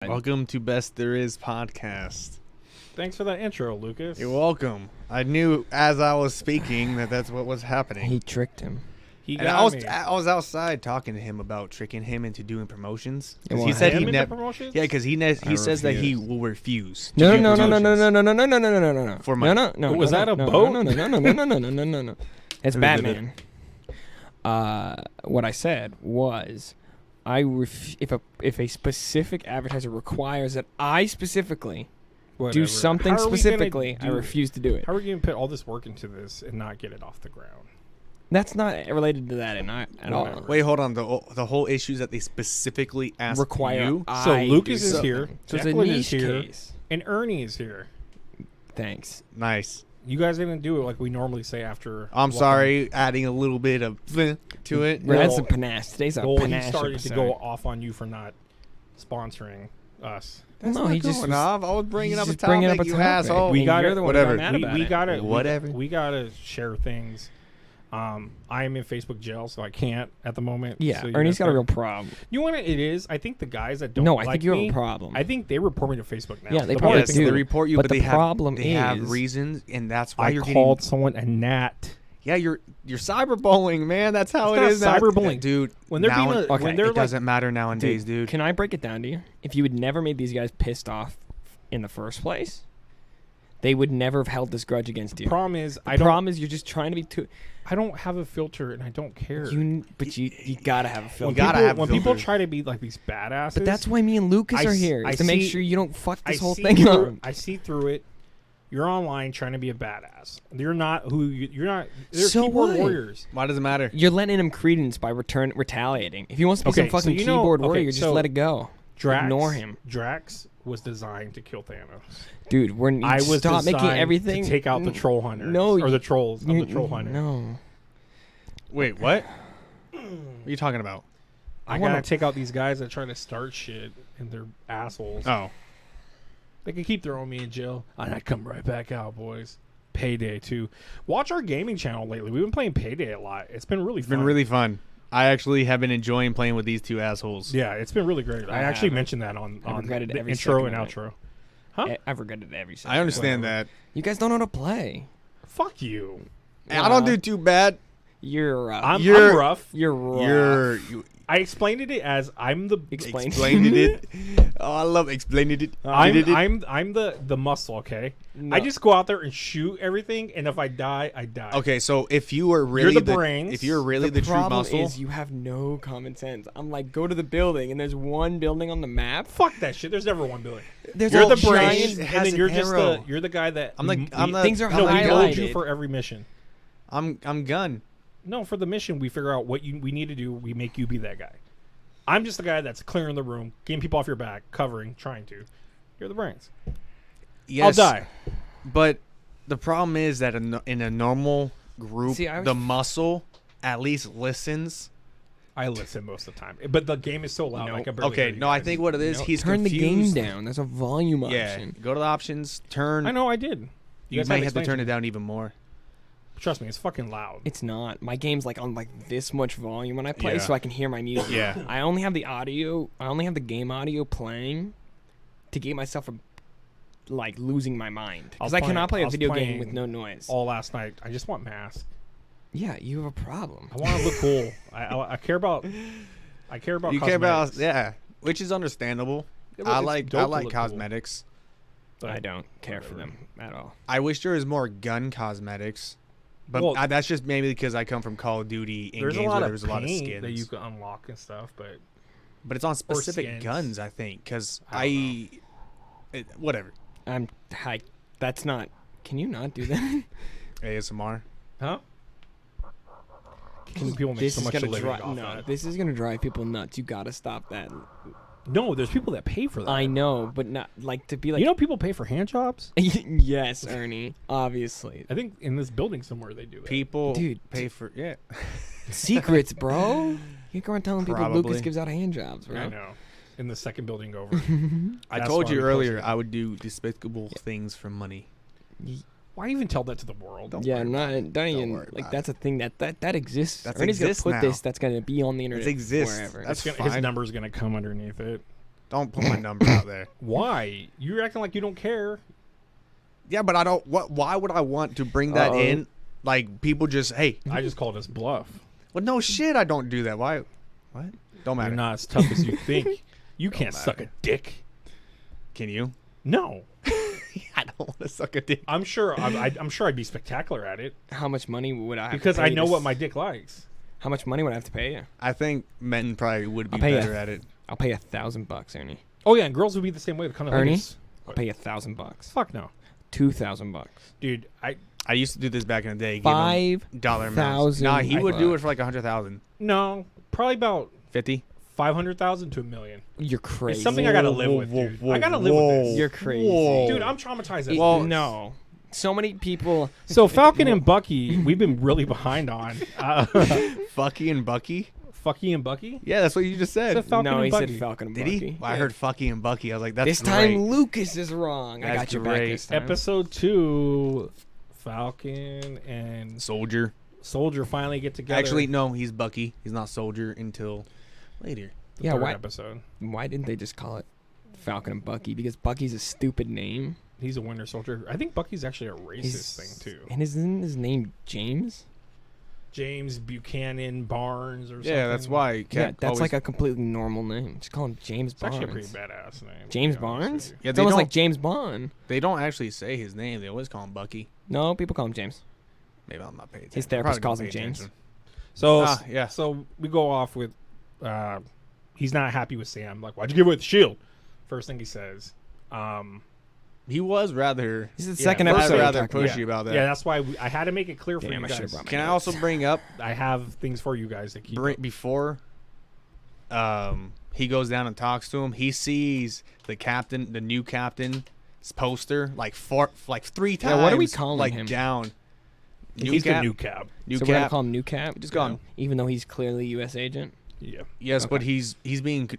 Welcome to Best There Is podcast. Thanks for that intro, Lucas. You're welcome. I knew as I was speaking that's what was happening. He tricked him. I was outside talking to him about tricking him into doing promotions. He said him he into never. promotions? Yeah, because he says that he will refuse. No. For money. No. Was that a boat? No. It's Batman. What I said was, if a specific advertiser requires that I specifically do something specifically, I refuse to do it. How are we going to put all this work into this and not get it off the ground? That's not related to that at all. Wait, hold on. The whole issue is that they specifically asked Require you. So I Lucas do is something. here. So it's a Declan niche is here. case. And Ernie is here. Thanks. Nice. You guys didn't do it like we normally say after. I'm sorry, adding a little bit of to it. We're adding some panache. Today's a He panache started episode. to go off on you for not sponsoring us. That's No, not he just going was- off. I was bringing he's up a just bringing topic, up a you topic. asshole. We got You're it. the one Whatever. who got mad about We it. got it. Whatever. We gotta share things. I am in Facebook jail, so I can't at the moment. Yeah, so you Ernie's guys got a real problem. You know what it is? I think the guys that don't No, like I think you have me, a problem. I think they report me to Facebook now. Yeah, they The probably more I Yes, think they do. report you, But but the they problem have is- reasons, and that's why I you're called someone a gnat. Yeah, you're cyberbullying, man. That's how It's it is. not cyberbullying. Dude. When they're being Okay, when they're It like, doesn't matter nowadays, dude. Can I break it down to you? If you had never made these guys pissed off in the first place, they would never have held this grudge against you. problem is The problem is you're just trying to be too. I don't have a filter and I don't care. But you gotta have a filter. When people try to be like these badasses, But that's why me and Lucas are here, is to make sure you don't fuck this whole thing up. I see through it. You're online trying to be a badass. You're not who you're not. They're So keyboard what? warriors. Why does it matter? You're letting him credence by retaliating. If he wants to be Okay, some fucking so you know- keyboard okay, warrior, just so let it go. Drax, Ignore him, Drax was designed to kill Thanos. dude. I was stop making designed everything to take out the troll hunter. No, or the trolls of the troll hunter. No, Wait, what? What are you talking about? I gotta take out these guys that try to start shit and they're assholes. Oh. They can keep throwing me in jail, and I come right back out, boys. Payday too. Watch our gaming channel lately. We've been playing Payday a lot. It's been really It's fun. been really fun. I actually have been enjoying playing with these two assholes. Yeah, it's been really great. I actually haven't. mentioned that on regretted the every intro second and of it. outro. Huh? I've regretted every second. I understand Whatever. that. You guys don't know how to play. Fuck you. I don't do too bad. You're rough. I'm You're- rough. You're rough. You I explained it as I'm the Explain. explained it. Oh, I love explaining it. I'm the muscle. Okay. No. I just go out there and shoot everything, and if I die, I die. Okay, so if you were really the brains. if you're really the true problem muscle, is you have no common sense. I'm like, go to the building, and there's one building on the map. Fuck that shit. There's never one billion. There's You're a the brain, giant- and has then an you're just arrow. you're the guy that I'm the things are no. We build you highlighted. for every mission. I'm gun. No, for the mission, we figure out what we need to do. We make you be that guy. I'm just the guy that's clearing the room, getting people off your back, covering, trying to. You're the brains. Yes, I'll die. But the problem is that in a normal group, See, I was- the muscle at least listens. I listen most of the time, but the game is so loud. No. I can barely Okay, hear you no, I guys. think what it is, No, he's turn confused. the game down. There's a volume Yeah, option. go to the options, turn. I know I did. You guys might haven't have to explained turn it me. down even more. Trust me, it's fucking loud. It's not. My game's like on like this much volume when I play, Yeah. so I can hear my music. Yeah. I only have the audio. I only have the game audio playing to get myself from like losing my mind because I cannot play I a was video game playing with no noise. All last night, I just want mask. Yeah, you have a problem. I want to look cool. I care about. I care about. You care about cosmetics. which is understandable. Yeah, but I it's like dope to look cool. cosmetics. But I don't care for whatever. them at all. I wish there was more gun cosmetics, but Well, that's just maybe because I come from Call of Duty in There's a games lot where of there's a lot of paint skins. that you can unlock and stuff, but But it's on specific skins. guns, I think, because I whatever. That's not. Can you not do that? ASMR. huh? People make This so is much gonna a living drive. off No, that. this is gonna drive people nuts. You gotta stop that. No, there's people that pay for that. I know, but not like to be like. You know, people pay for hand jobs. Yes, Ernie. Obviously. I think in this building somewhere they do that. People Dude, pay for Secrets, bro. You go around telling people Probably. Lucas gives out hand jobs, bro. I know. In the second building over. I That's told why you we earlier posted. I would do despicable things for money. Why even tell that to the world? Don't Yeah, worry I'm not. Don't even worry like. about That's a thing that exists. That Ernie's exists gonna put now. this. That's gonna be on the internet exists. forever. That's His fine. number's gonna come underneath it. Don't put my number out there. Why? You're acting like you don't care. Yeah, but I don't. Why would I want to bring that in? Like people just, hey. I just called us bluff. Well, no shit. I don't do that. Why? What? Don't matter. You're not as tough as you think. You can't suck a dick. Can you? No. I don't want to suck a dick. I'm sure. I'm sure I'd be spectacular at it How much money would I have because to pay I know to what my dick likes. How much money would I have to pay you? I think men probably would be I'll pay better at it. I'll pay $1,000, Ernie. Oh yeah, and girls would be the same way. Kind of Ernie? like I'll pay you $1,000. Fuck no, $2,000. dude. I used to do this back in the day. Give him dollar amounts. 5,000. Nah, he would do it for like 100,000. no, probably about 50. 500,000 to $1 million. You're crazy. It's something I gotta live with, dude. I gotta live with this. You're crazy. Dude, I'm traumatized. Well, no. So many people. So Falcon and Bucky, we've been really behind on. Fucky and Bucky? Fucky and Bucky? Yeah, that's what you just said. Said Falcon No, and he Bucky. said Falcon and Did Bucky. he? Well, I heard Fucky and Bucky. I was like, that's This great. time Lucas is wrong. I That's got your back great. this time. Episode 2, Falcon and Soldier. Soldier finally get together. Actually, no, he's Bucky. He's not Soldier until later. Yeah, third why? episode. Why didn't they just call it Falcon and Bucky? Because Bucky's a stupid name. He's a Winter Soldier. I think Bucky's actually a racist thing too. And isn't his name James? James Buchanan Barnes or something. Yeah, that's why. Yeah, that's like a completely normal name. Just call him James It's Barnes. actually a pretty badass name. James to be honest Barnes? with Yeah, It's they almost don't, like James Bond. they don't actually say his name. They always call him Bucky. No, people call him James. Maybe I'm not paying attention. His therapist Probably calls don't him pay James. attention. So yeah. So we go off with, he's not happy with Sam. Like, why'd you give away the shield? First thing he says. He was rather. This is the Yeah, second I was episode. we're rather talking pushy about. about that. Yeah, that's why I had to make it clear for Damn, you I should've guys. brought my Can I notes. also bring up I have things for you guys to keep. before he goes down and talks to him, he sees the new captain's poster like 3 times. Yeah, what are we calling like him? down. He's the new cab. New So we're gonna cap. call him New Cap? Just call him. Even though he's clearly U.S. agent? Yeah. Yes, but Okay. he's being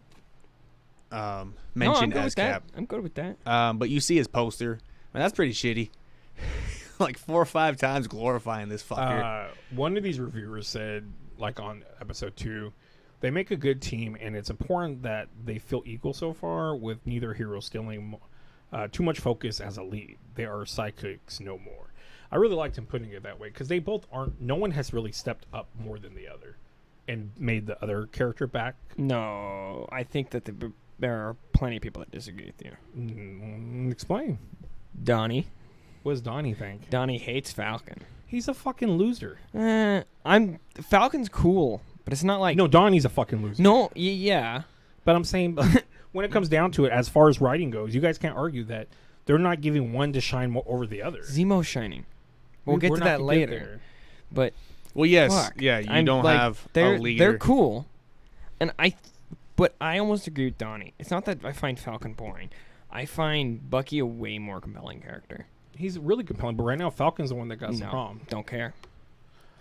No, I'm mentioned good as with that. cap. I'm good with that. But you see his poster. Man, that's pretty shitty. Like 4 or 5 times glorifying this fucker. One of these reviewers said, like on episode 2, they make a good team, and it's important that they feel equal so far, with neither hero stealing too much focus as a lead. They are sidekicks no more. I really liked him putting it that way, because they both aren't. No one has really stepped up more than the other, and made the other character back. No, I think that there are plenty of people that disagree with you. Explain. Donnie. What does Donnie think? Donnie hates Falcon. He's a fucking loser. Falcon's cool, but it's not like No, Donnie's a fucking loser. No, yeah. But I'm saying, when it comes down to it, as far as writing goes, you guys can't argue that they're not giving one to shine more over the other. Zemo's shining. We'll get We're to not that gonna get later. there. But Well, yes, fuck, yeah. You I'm don't like, have they're, a leader. They're cool, and but I almost agree with Donnie. It's not that I find Falcon boring. I find Bucky a way more compelling character. He's really compelling, but right now Falcon's the one that got some No, problem. don't care.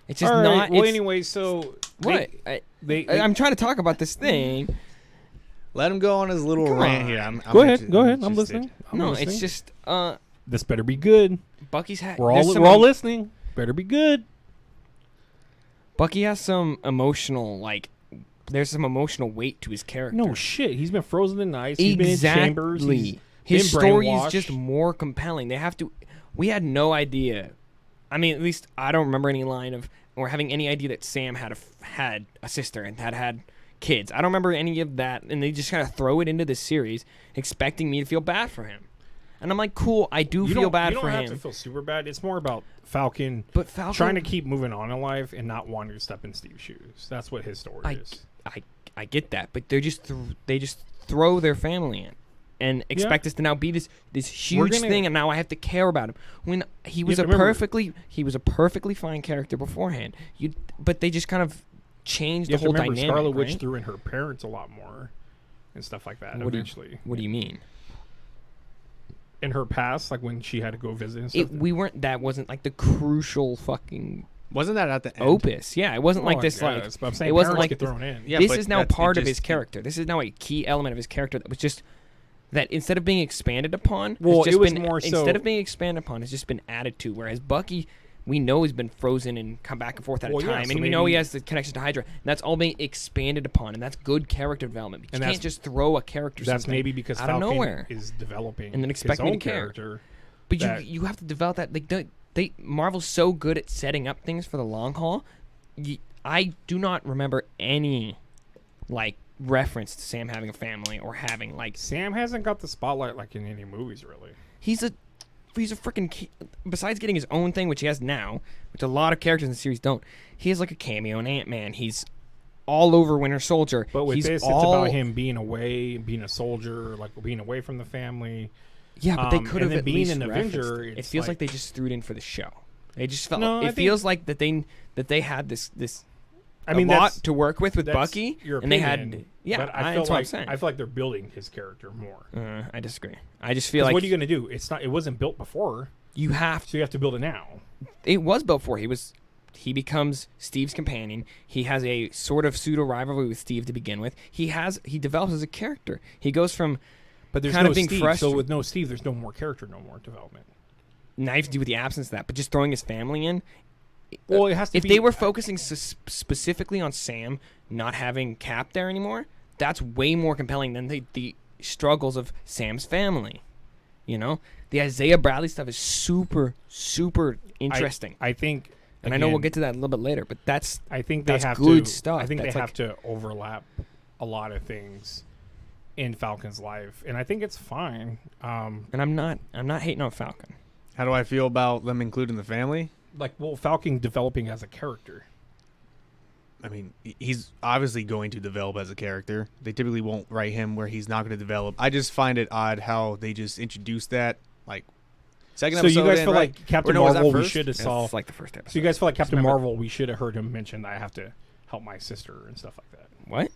It's just All right, not. well, it's- anyway, so what? I'm trying to talk about this thing. Let him go on his little Come rant on. here. I'm go ahead. interested- Go ahead. I'm interested. listening. I'm No, listening. it's just This better be good. Bucky's hat. We're all listening. Better be good. Bucky has some emotional there's some emotional weight to his character. No shit. He's been frozen in ice. He's been in chambers. Exactly. He's His been story is brainwashed. just more compelling. They have to. We had no idea. I mean, at least I don't remember any line of or having any idea that Sam had a sister and had kids. I don't remember any of that, and they just kind of throw it into the series, expecting me to feel bad for him. And I'm like, cool, I do feel bad for You don't him. have to feel super bad. It's more about Falcon, But Falcon trying to keep moving on in life and not wanting to step in Steve's shoes. That's what his story is. I get that, but they just throw their family in and expect us to now be this huge thing, and now I have to care about him when he was have to remember- he was a perfectly fine character beforehand. But they just kind of changed You the have to whole remember dynamic. Scarlet Witch right? threw in her parents a lot more and stuff like that. What do you- Eventually, What do you mean? in her past, like when she had to go visit and stuff. That wasn't like the crucial fucking Wasn't that at the end? opus. Yeah, it wasn't like this. But I'm saying it wasn't parents like get thrown in. Yeah, this but is now that's- it part of just- his character. This is now a key element of his character that was just that instead of being expanded upon, Well, has just it was been, more so- instead of being expanded upon, has just been added to. Whereas Bucky we know he's been frozen and come back and forth at a time, so and we know he has the connection to Hydra. And that's all being expanded upon, and that's good character development. But you can't just throw a character. That's maybe because out of Falcon nowhere is developing and then expect his me own to care. character. But you have to develop that. Like Marvel's so good at setting up things for the long haul. I do not remember any like reference to Sam having a family or having like Sam hasn't got the spotlight like in any movies really. He's a freaking besides getting his own thing, which he has now, which a lot of characters in the series don't. He has like a cameo in Ant-Man. He's all over Winter Soldier. But with he's this, it's about him being away, being a soldier, like being away from the family. Yeah, but they could have at being least an Avenger. It feels like they just threw it in for the show. They just felt. No, it feels like that they had this. I mean, lot to work with Bucky, your and they opinion, had. Yeah, but I that's feel what I'm saying. I feel like they're building his character more. I disagree. I just feel like what are you going to do? It wasn't built before. You have to. So you have to build it now. It was built for. He becomes Steve's companion. He has a sort of pseudo rivalry with Steve to begin with. He develops as a character. He goes from but there's kind no of being Steve, frustrated. so with no Steve, there's no more character, no more development. Now you have to do with the absence of that, but just throwing his family in. Well, it has to if be. they were focusing specifically on Sam not having Cap there anymore, that's way more compelling than the struggles of Sam's family. You know, the Isaiah Bradley stuff is super, super interesting. I think, and I know we'll get to that a little bit later, but that's good stuff. I think that's they have to overlap a lot of things in Falcon's life, and I think it's fine. And I'm not hating on Falcon. How do I feel about them including the family? Falcon developing as a character. I mean, he's obviously going to develop as a character. They typically won't write him where he's not going to develop. I just find it odd how they just introduced that, like, second episode. So you guys in, feel right? like Captain was that Marvel, we first? should have saw. It's like the first episode. So you guys feel like Captain Marvel, we should have heard him mention that I have to help my sister and stuff like that. What?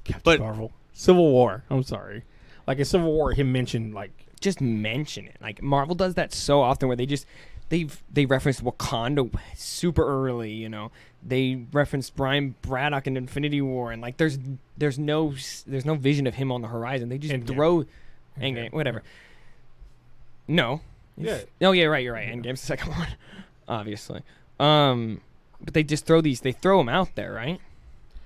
Captain Marvel. Civil War. I'm sorry. Like a Civil War, him mention like. Just mention it. Like Marvel does that so often where they reference Wakanda super early, you know. They referenced Brian Braddock in Infinity War, and like there's no vision of him on the horizon. They just throw Endgame, whatever. No. Yeah. Oh yeah, right. You're right. Endgame's the second one, obviously. But they just throw them out there, right?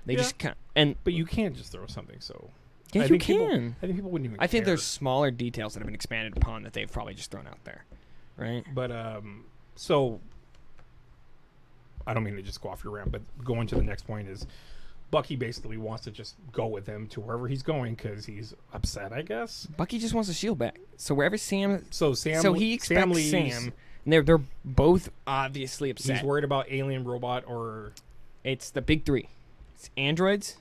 They just can't. But you can't just throw something so. Yeah, you can. I think people wouldn't even. I think care. there's smaller details that have been expanded upon that they've probably just thrown out there, right? But so I don't mean to just go off your rant, but going to the next point is Bucky basically wants to just go with him to wherever he's going because he's upset, I guess. Bucky just wants the shield back. So wherever Sam, so he expects Sam, and they're both obviously upset. He's worried about alien, robot, or it's the big three. It's androids,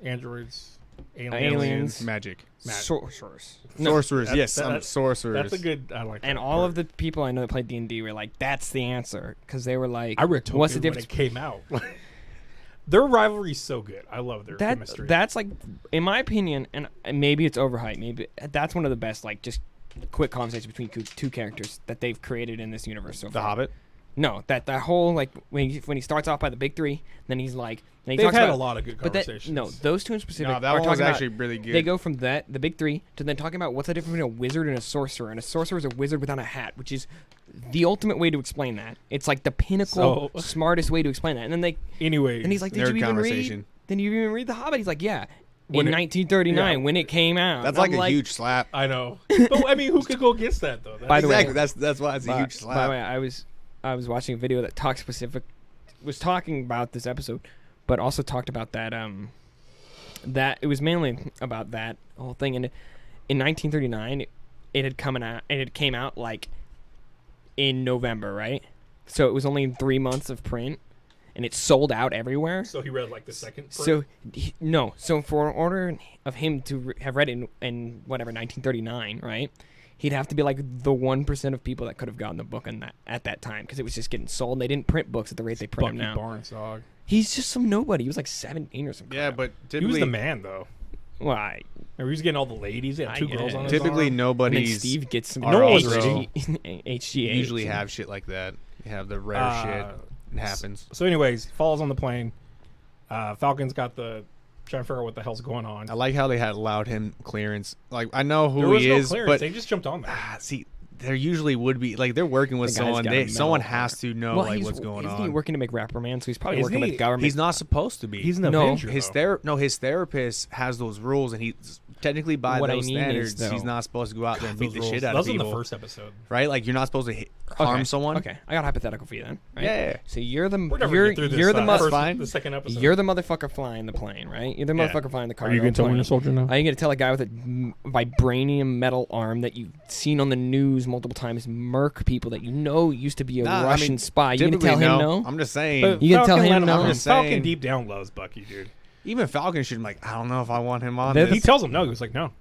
aliens, magic. Sorcerers. Sorcerers, yes, sorcerers. That's a good. I like. And that all part. of the people I know that played D&D were like, "That's the answer," because they were like, "I read Tolkien what's the difference?" when it came out. Their rivalry's so good. I love their chemistry. That's like, in my opinion, and maybe it's overhyped. Maybe that's one of the best, like, just quick conversations between two characters that they've created in this universe so far. The Hobbit. No, that whole like when he starts off by the big three, then he's like, then he they've talks had about, a lot of good conversations. those two in specific. No, that are one was talking actually about, really good. They go from the big three to then talking about what's the difference between a wizard and a sorcerer. And a sorcerer is a wizard without a hat, which is the ultimate way to explain that. It's like the pinnacle, smartest way to explain that. And then and he's like, did you even read? Then you even read The Hobbit? He's like, yeah. In 1939, when it came out. That's like a huge slap. I know. But I mean, who could go against that though? By the way, that's why it's a huge slap. By the way, I was watching a video that was talking about this episode, but also talked about that it was mainly about that whole thing. And in 1939, it came out like in November, right? So it was only in 3 months of print, and it sold out everywhere. So he read like the second print? So for an order of him to have read it in whatever 1939, right? He'd have to be like the 1% of people that could have gotten the book at that time because it was just getting sold. And they didn't print books at the rate they print them now. Barnes, dog. He's just some nobody. He was like 17 or something. Yeah, but he was the man though. Why? He was getting all the ladies. He had two girls on his typically arm. nobody's. And Steve gets some HGH. Usually have shit like that. You have the rare shit. It happens. So, anyways, falls on the plane. Falcon's got the trying to figure out what the hell's going on. I like how they had allowed him clearance. Like I know who there was he no is, clearance. but they just jumped on that. See, there usually would be like they're working with The guy's someone. got a Someone metal has heart. to know Well, like he's- what's going isn't he on. working to make Rapperman? So he's probably Isn't working he- with government. He's not supposed to be. He's an No, Avenger. his though. his therapist has those rules, and he's technically by What I those mean is, standards, he's though- not supposed to go out there and beat Those the rules. shit out That of was in people. the first episode. Right? Like you're not supposed to harm someone. Okay, I got a hypothetical for you then. Right? Yeah. So you're the We're never you're gonna get through this. you're the That's first, fine. the second episode. you're the motherfucker flying the plane, right? You're the Yeah. motherfucker flying the car. Are you going to tell Winter Soldier now? Are you going to tell a guy with a vibranium metal arm that you've seen on the news multiple times murk people that you know used to be a Nah, I Russian mean, spy? You going to Typically, tell him no? I'm just saying. But You can tell Falcon him let no. I'm just Falcon saying. deep down loves Bucky, dude. Even Falcon should be like, I don't know if I want him on They're this. He tells him no. He was like, no,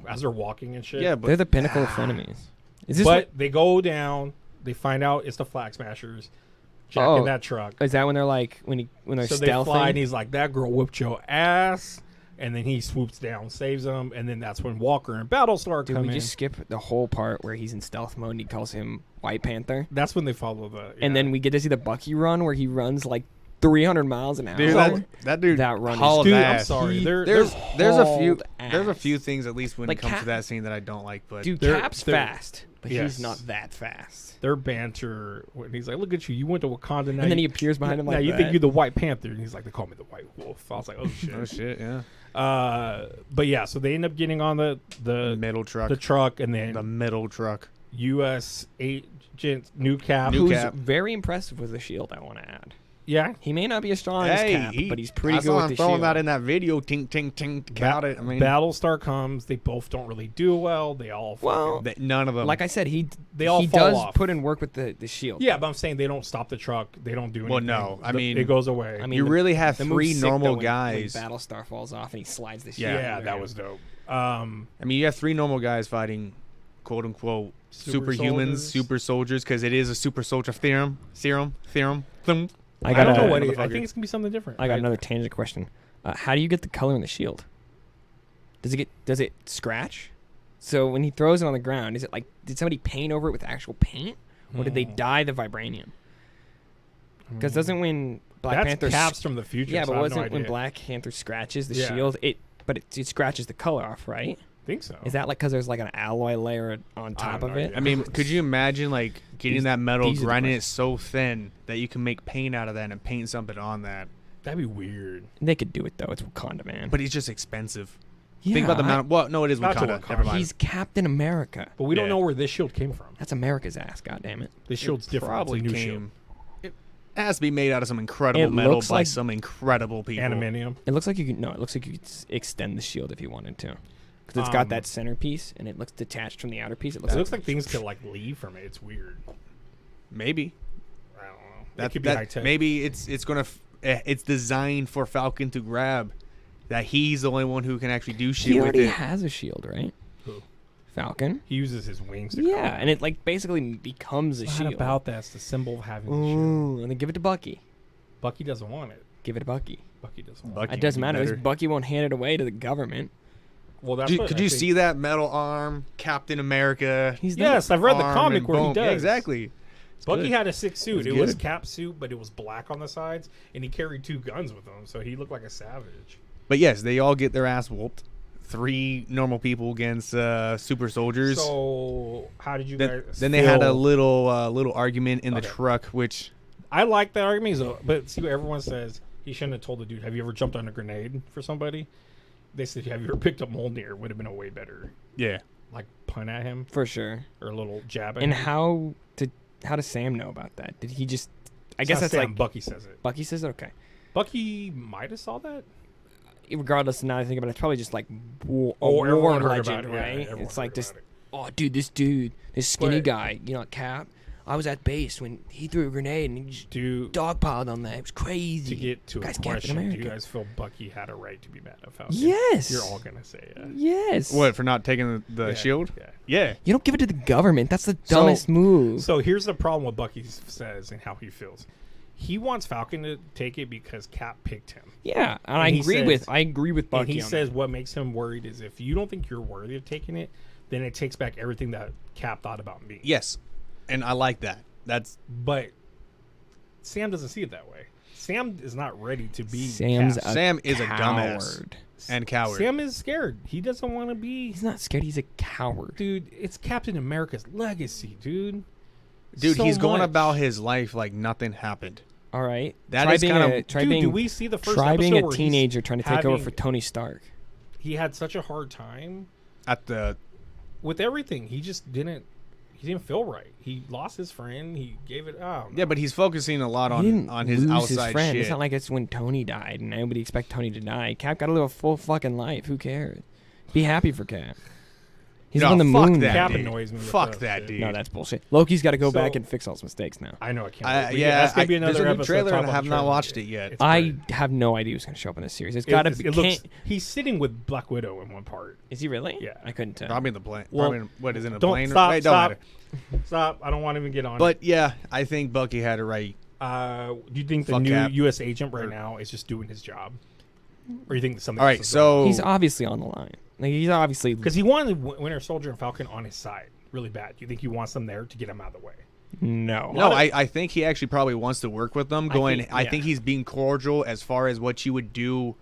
as they're walking and shit. Yeah, but They're the pinnacle of frenemies. Is this But they go down. They find out it's the Flag Smashers. Jack Oh. in that truck. is that when they're like when they're So they stealthing? fly, and he's like, "That girl whipped your ass," and then he swoops down, saves them, and then that's when Walker and Battlestar Dude, come we in. just skip the whole part where he's in stealth mode and he calls him White Panther. That's when they follow the. And then we get to see the Bucky run where he runs like 300 miles an hour. dude, that dude, That run is- hauled Dude, I'm ass. sorry. He- They're There's a few hauled there's a ass. few things at least when Like it comes Cap- to that scene that I don't like, but Dude, They're- Cap's they're- fast, but Yes. he's not that fast. their banter when he's like, "Look at you, you went to Wakanda." Now And then he you, appears behind him now like you that. think you're the White Panther, and he's like, "They call me the White Wolf." I was like, "Oh shit." oh shit, yeah. But yeah, so they end up getting on the Middle truck, the truck, and then the middle truck. U.S. agent New Cap. New Who's Cap. very impressive with the shield, I want to add. Yeah, He may not be as strong as Hey, Cap, but he's pretty I good saw with him the throwing shield. that in that video. Tink, tink, tink. Count it. I mean, Battlestar comes. They both don't really do well. They all Well, none of them. like I said, They all he fall does off. put in work with the shield. yeah, but I'm saying they don't stop the truck. They don't do anything. Well, no, I mean- it goes away. I mean, you the- really have The move's three sick, normal though, when guys. Battlestar falls off and he slides the shield. yeah, under that him. was dope. I mean, you have three normal guys fighting, quote unquote, Super superhumans, soldiers. super soldiers, because it is a super soldier theorem. Thumb. I I got don't know a- what. I motherfucker. think it's gonna be something different. I got another tangent question. How do you get the color in the shield? Does it scratch? So when he throws it on the ground, is it like did somebody paint over it with actual paint, or did they dye the vibranium? Because doesn't when Black That's Panther Caps from the future. yeah, so but I have wasn't no when idea. Black Panther scratches the Yeah. shield it scratches the color off, right? I think so. Is that like because there's like an alloy layer on I have top no of it? idea. I mean, could you imagine like getting These- that metal, these are the grinding it questions. so thin that you can make paint out of that and paint something on that? That'd be weird. They could do it though. It's Wakanda, man. But it's just expensive. yeah, Think about the amount. Well, no, it is Not to Wakanda. Wakanda. Never mind. He's Captain America. But we don't Yeah. know where this shield came from. That's America's ass. God damn it. This shield's different. Probably it's a new came. It has to be made out of some incredible It metal looks by like- some incredible people. shield. Aluminium. It looks like you could no. It looks like you could extend the shield if you wanted to, because it's got that centerpiece and it looks detached from the outer piece. It It looks like things could like leave from it. It's weird. Maybe. I don't know. That, it could be that- high tech. maybe it's gonna. It's designed for Falcon to grab. That he's the only one who can actually do shit he with already it. has a shield, right? Who? Falcon. He uses his wings to Yeah, come. and it like basically becomes a What shield. about that? It's the symbol of having the shield. Ooh, and then give it to Bucky. Bucky doesn't want it. Give it to Bucky. Bucky doesn't want Bucky It doesn't would be matter. better. Bucky won't hand it away to the government. it. Well, that's Could you, what could I you think. see that metal arm, Captain America? He's Yes, I've read the arm comic and where he boom. does. Yeah, exactly. It's Bucky good. had a sick suit. It's It was good. Cap's suit, but it was black on the sides, and he carried two guns with him, so he looked like a savage. But yes, they all get their ass whooped. 3 normal people against super soldiers. So, how did you then, guys? then they had a feel- little argument in the Okay. truck, which I like that argument, but see what everyone says. He shouldn't have told the dude. Have you ever jumped on a grenade for somebody? They said, have you ever picked up Mjolnir? Would have been a way better, yeah, like punt at him For sure. or a little jab at And him. how does Sam know about that? Did he just? I It's guess not that's Sam, like Bucky says it. Bucky says it. Okay. Bucky might have saw that. Regardless, now I think about it, it's probably just like war, a Oh, war everyone heard legend, about it, yeah, right? everyone It's like heard this. about it. Oh, dude, this skinny But- guy, Cap. I was at base when he threw a grenade and he just dogpiled on that. It was crazy. To get to a Guy's Captain question, do you America. guys feel Bucky had a right to be mad at Falcon? Yes. You're all gonna say yeah. Yes. what for not taking the Yeah, shield? Yeah. Yeah, You don't give it to the government. That's the dumbest move. So here's the problem with Bucky says and how he feels. He wants Falcon to take it because Cap picked him. Yeah, and And I he agree says- with Bucky. And he on says that. what makes him worried is if you don't think you're worthy of taking it, then it takes back everything that Cap thought about me. yes, and I like that. That's But Sam doesn't see it that way. Sam is not ready to be Sam's Cap. a Sam is a coward. dumbass. And coward. Sam is scared. He doesn't want to be. He's not scared. He's a coward. Dude, it's Captain America's legacy, dude. Dude, So he's going much. about his life like nothing happened. All right. That try is being kind a, of- try Dude, being, do we see the first try being episode a where he's teenager trying to take over having- for Tony Stark. He had such a hard time At the with everything. He just didn't. He didn't feel right. He lost his friend. He gave it. Oh, yeah, but he's focusing a lot He on didn't his lose outside his friend. shit. It's not like it's when Tony died and nobody expect Tony to die. Cap got to live a full fucking life. Who cares? Be happy for Cap. He's No, on the fuck moon. that now. Cap dude. annoys me with Fuck that that shit. dude. No, that's bullshit. Loki's got to go So- back and fix all his mistakes now. I know. I can't. Yeah, that's gonna be another there's a new episode. trailer Talk and I about have the not trailer. watched it yet. It's I great. have no idea who's going to show up in this series. It's got to be. It looks. can't- He's sitting with Black Widow in one part. Is he really? Yeah. I couldn't tell. Probably in the plane. Well, Probably what is in a Don't plane? stop. Wait, don't Stop. matter. Stop. I don't want to even get on. But yeah, I think Bucky had it right. Do you think the Fuck new Cap. U.S. agent right now is just doing his job, or you think something? All right, so He's obviously on the line. Like he's obviously. because he wanted Winter Soldier and Falcon on his side really bad. Do you think he wants them there to get him out of the way? No. no, I think he actually probably wants to work with them. I think- think he's being cordial as far as what you would do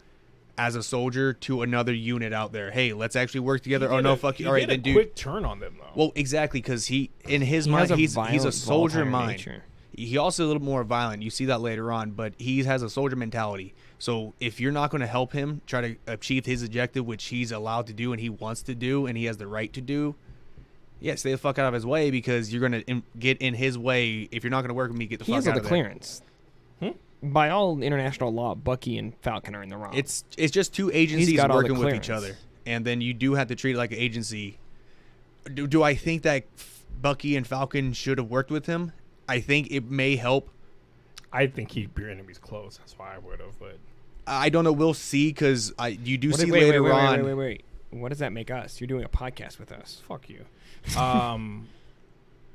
as a soldier to another unit out there. Hey, let's actually work together. He Oh did no, a- fuck you. he All right, did then a dude. quick turn on them though. Well, exactly, because he in his He mind has a he's a violent, soldier volatile mind. nature. He also a little more violent. You see that later on, but he has a soldier mentality. So if you're not going to help him try to achieve his objective, which he's allowed to do and he wants to do and he has the right to do, yeah, stay the fuck out of his way because you're going to get in his way. If you're not going to work with me, get the He fuck has out all of the there. clearance. By all international law, Bucky and Falcon are in the wrong. It's just two agencies got all the working with each clearance. other, and then you do have to treat it like an agency. Do I think that Bucky and Falcon should have worked with him? I think it may help. I think keep your enemies close. That's why I would have. But I don't know. We'll see because you do see wait, later wait, on. wait. What does that make us? You're doing a podcast with us. fuck you.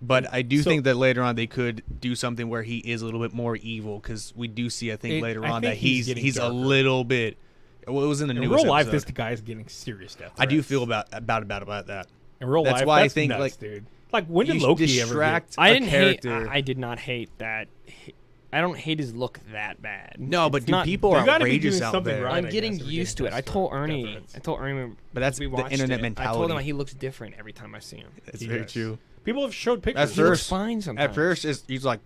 But I do So- think that later on they could do something where he is a little bit more evil because we do see, I think, later I on think that he's he's getting a darker. little bit. Well, it was in the In newest real life, episode. this guy is getting serious death. I do threats. feel about that. In real that's life, why I that's think, nuts, like, dude. Like when did You Loki ever distract I a didn't hate. character. I did not hate that. I don't hate his look that bad. No, but It's dude, not- people You are gotta be outrageous doing out something there. right. I'm I getting guess, if we're used to getting it. I death told threats. Ernie. I told Ernie. But that's we the watched internet it. mentality. I told him he looks different every time I see him. It's He very does. true. People have showed pictures. At He looks first- fine sometimes. At first, he's like,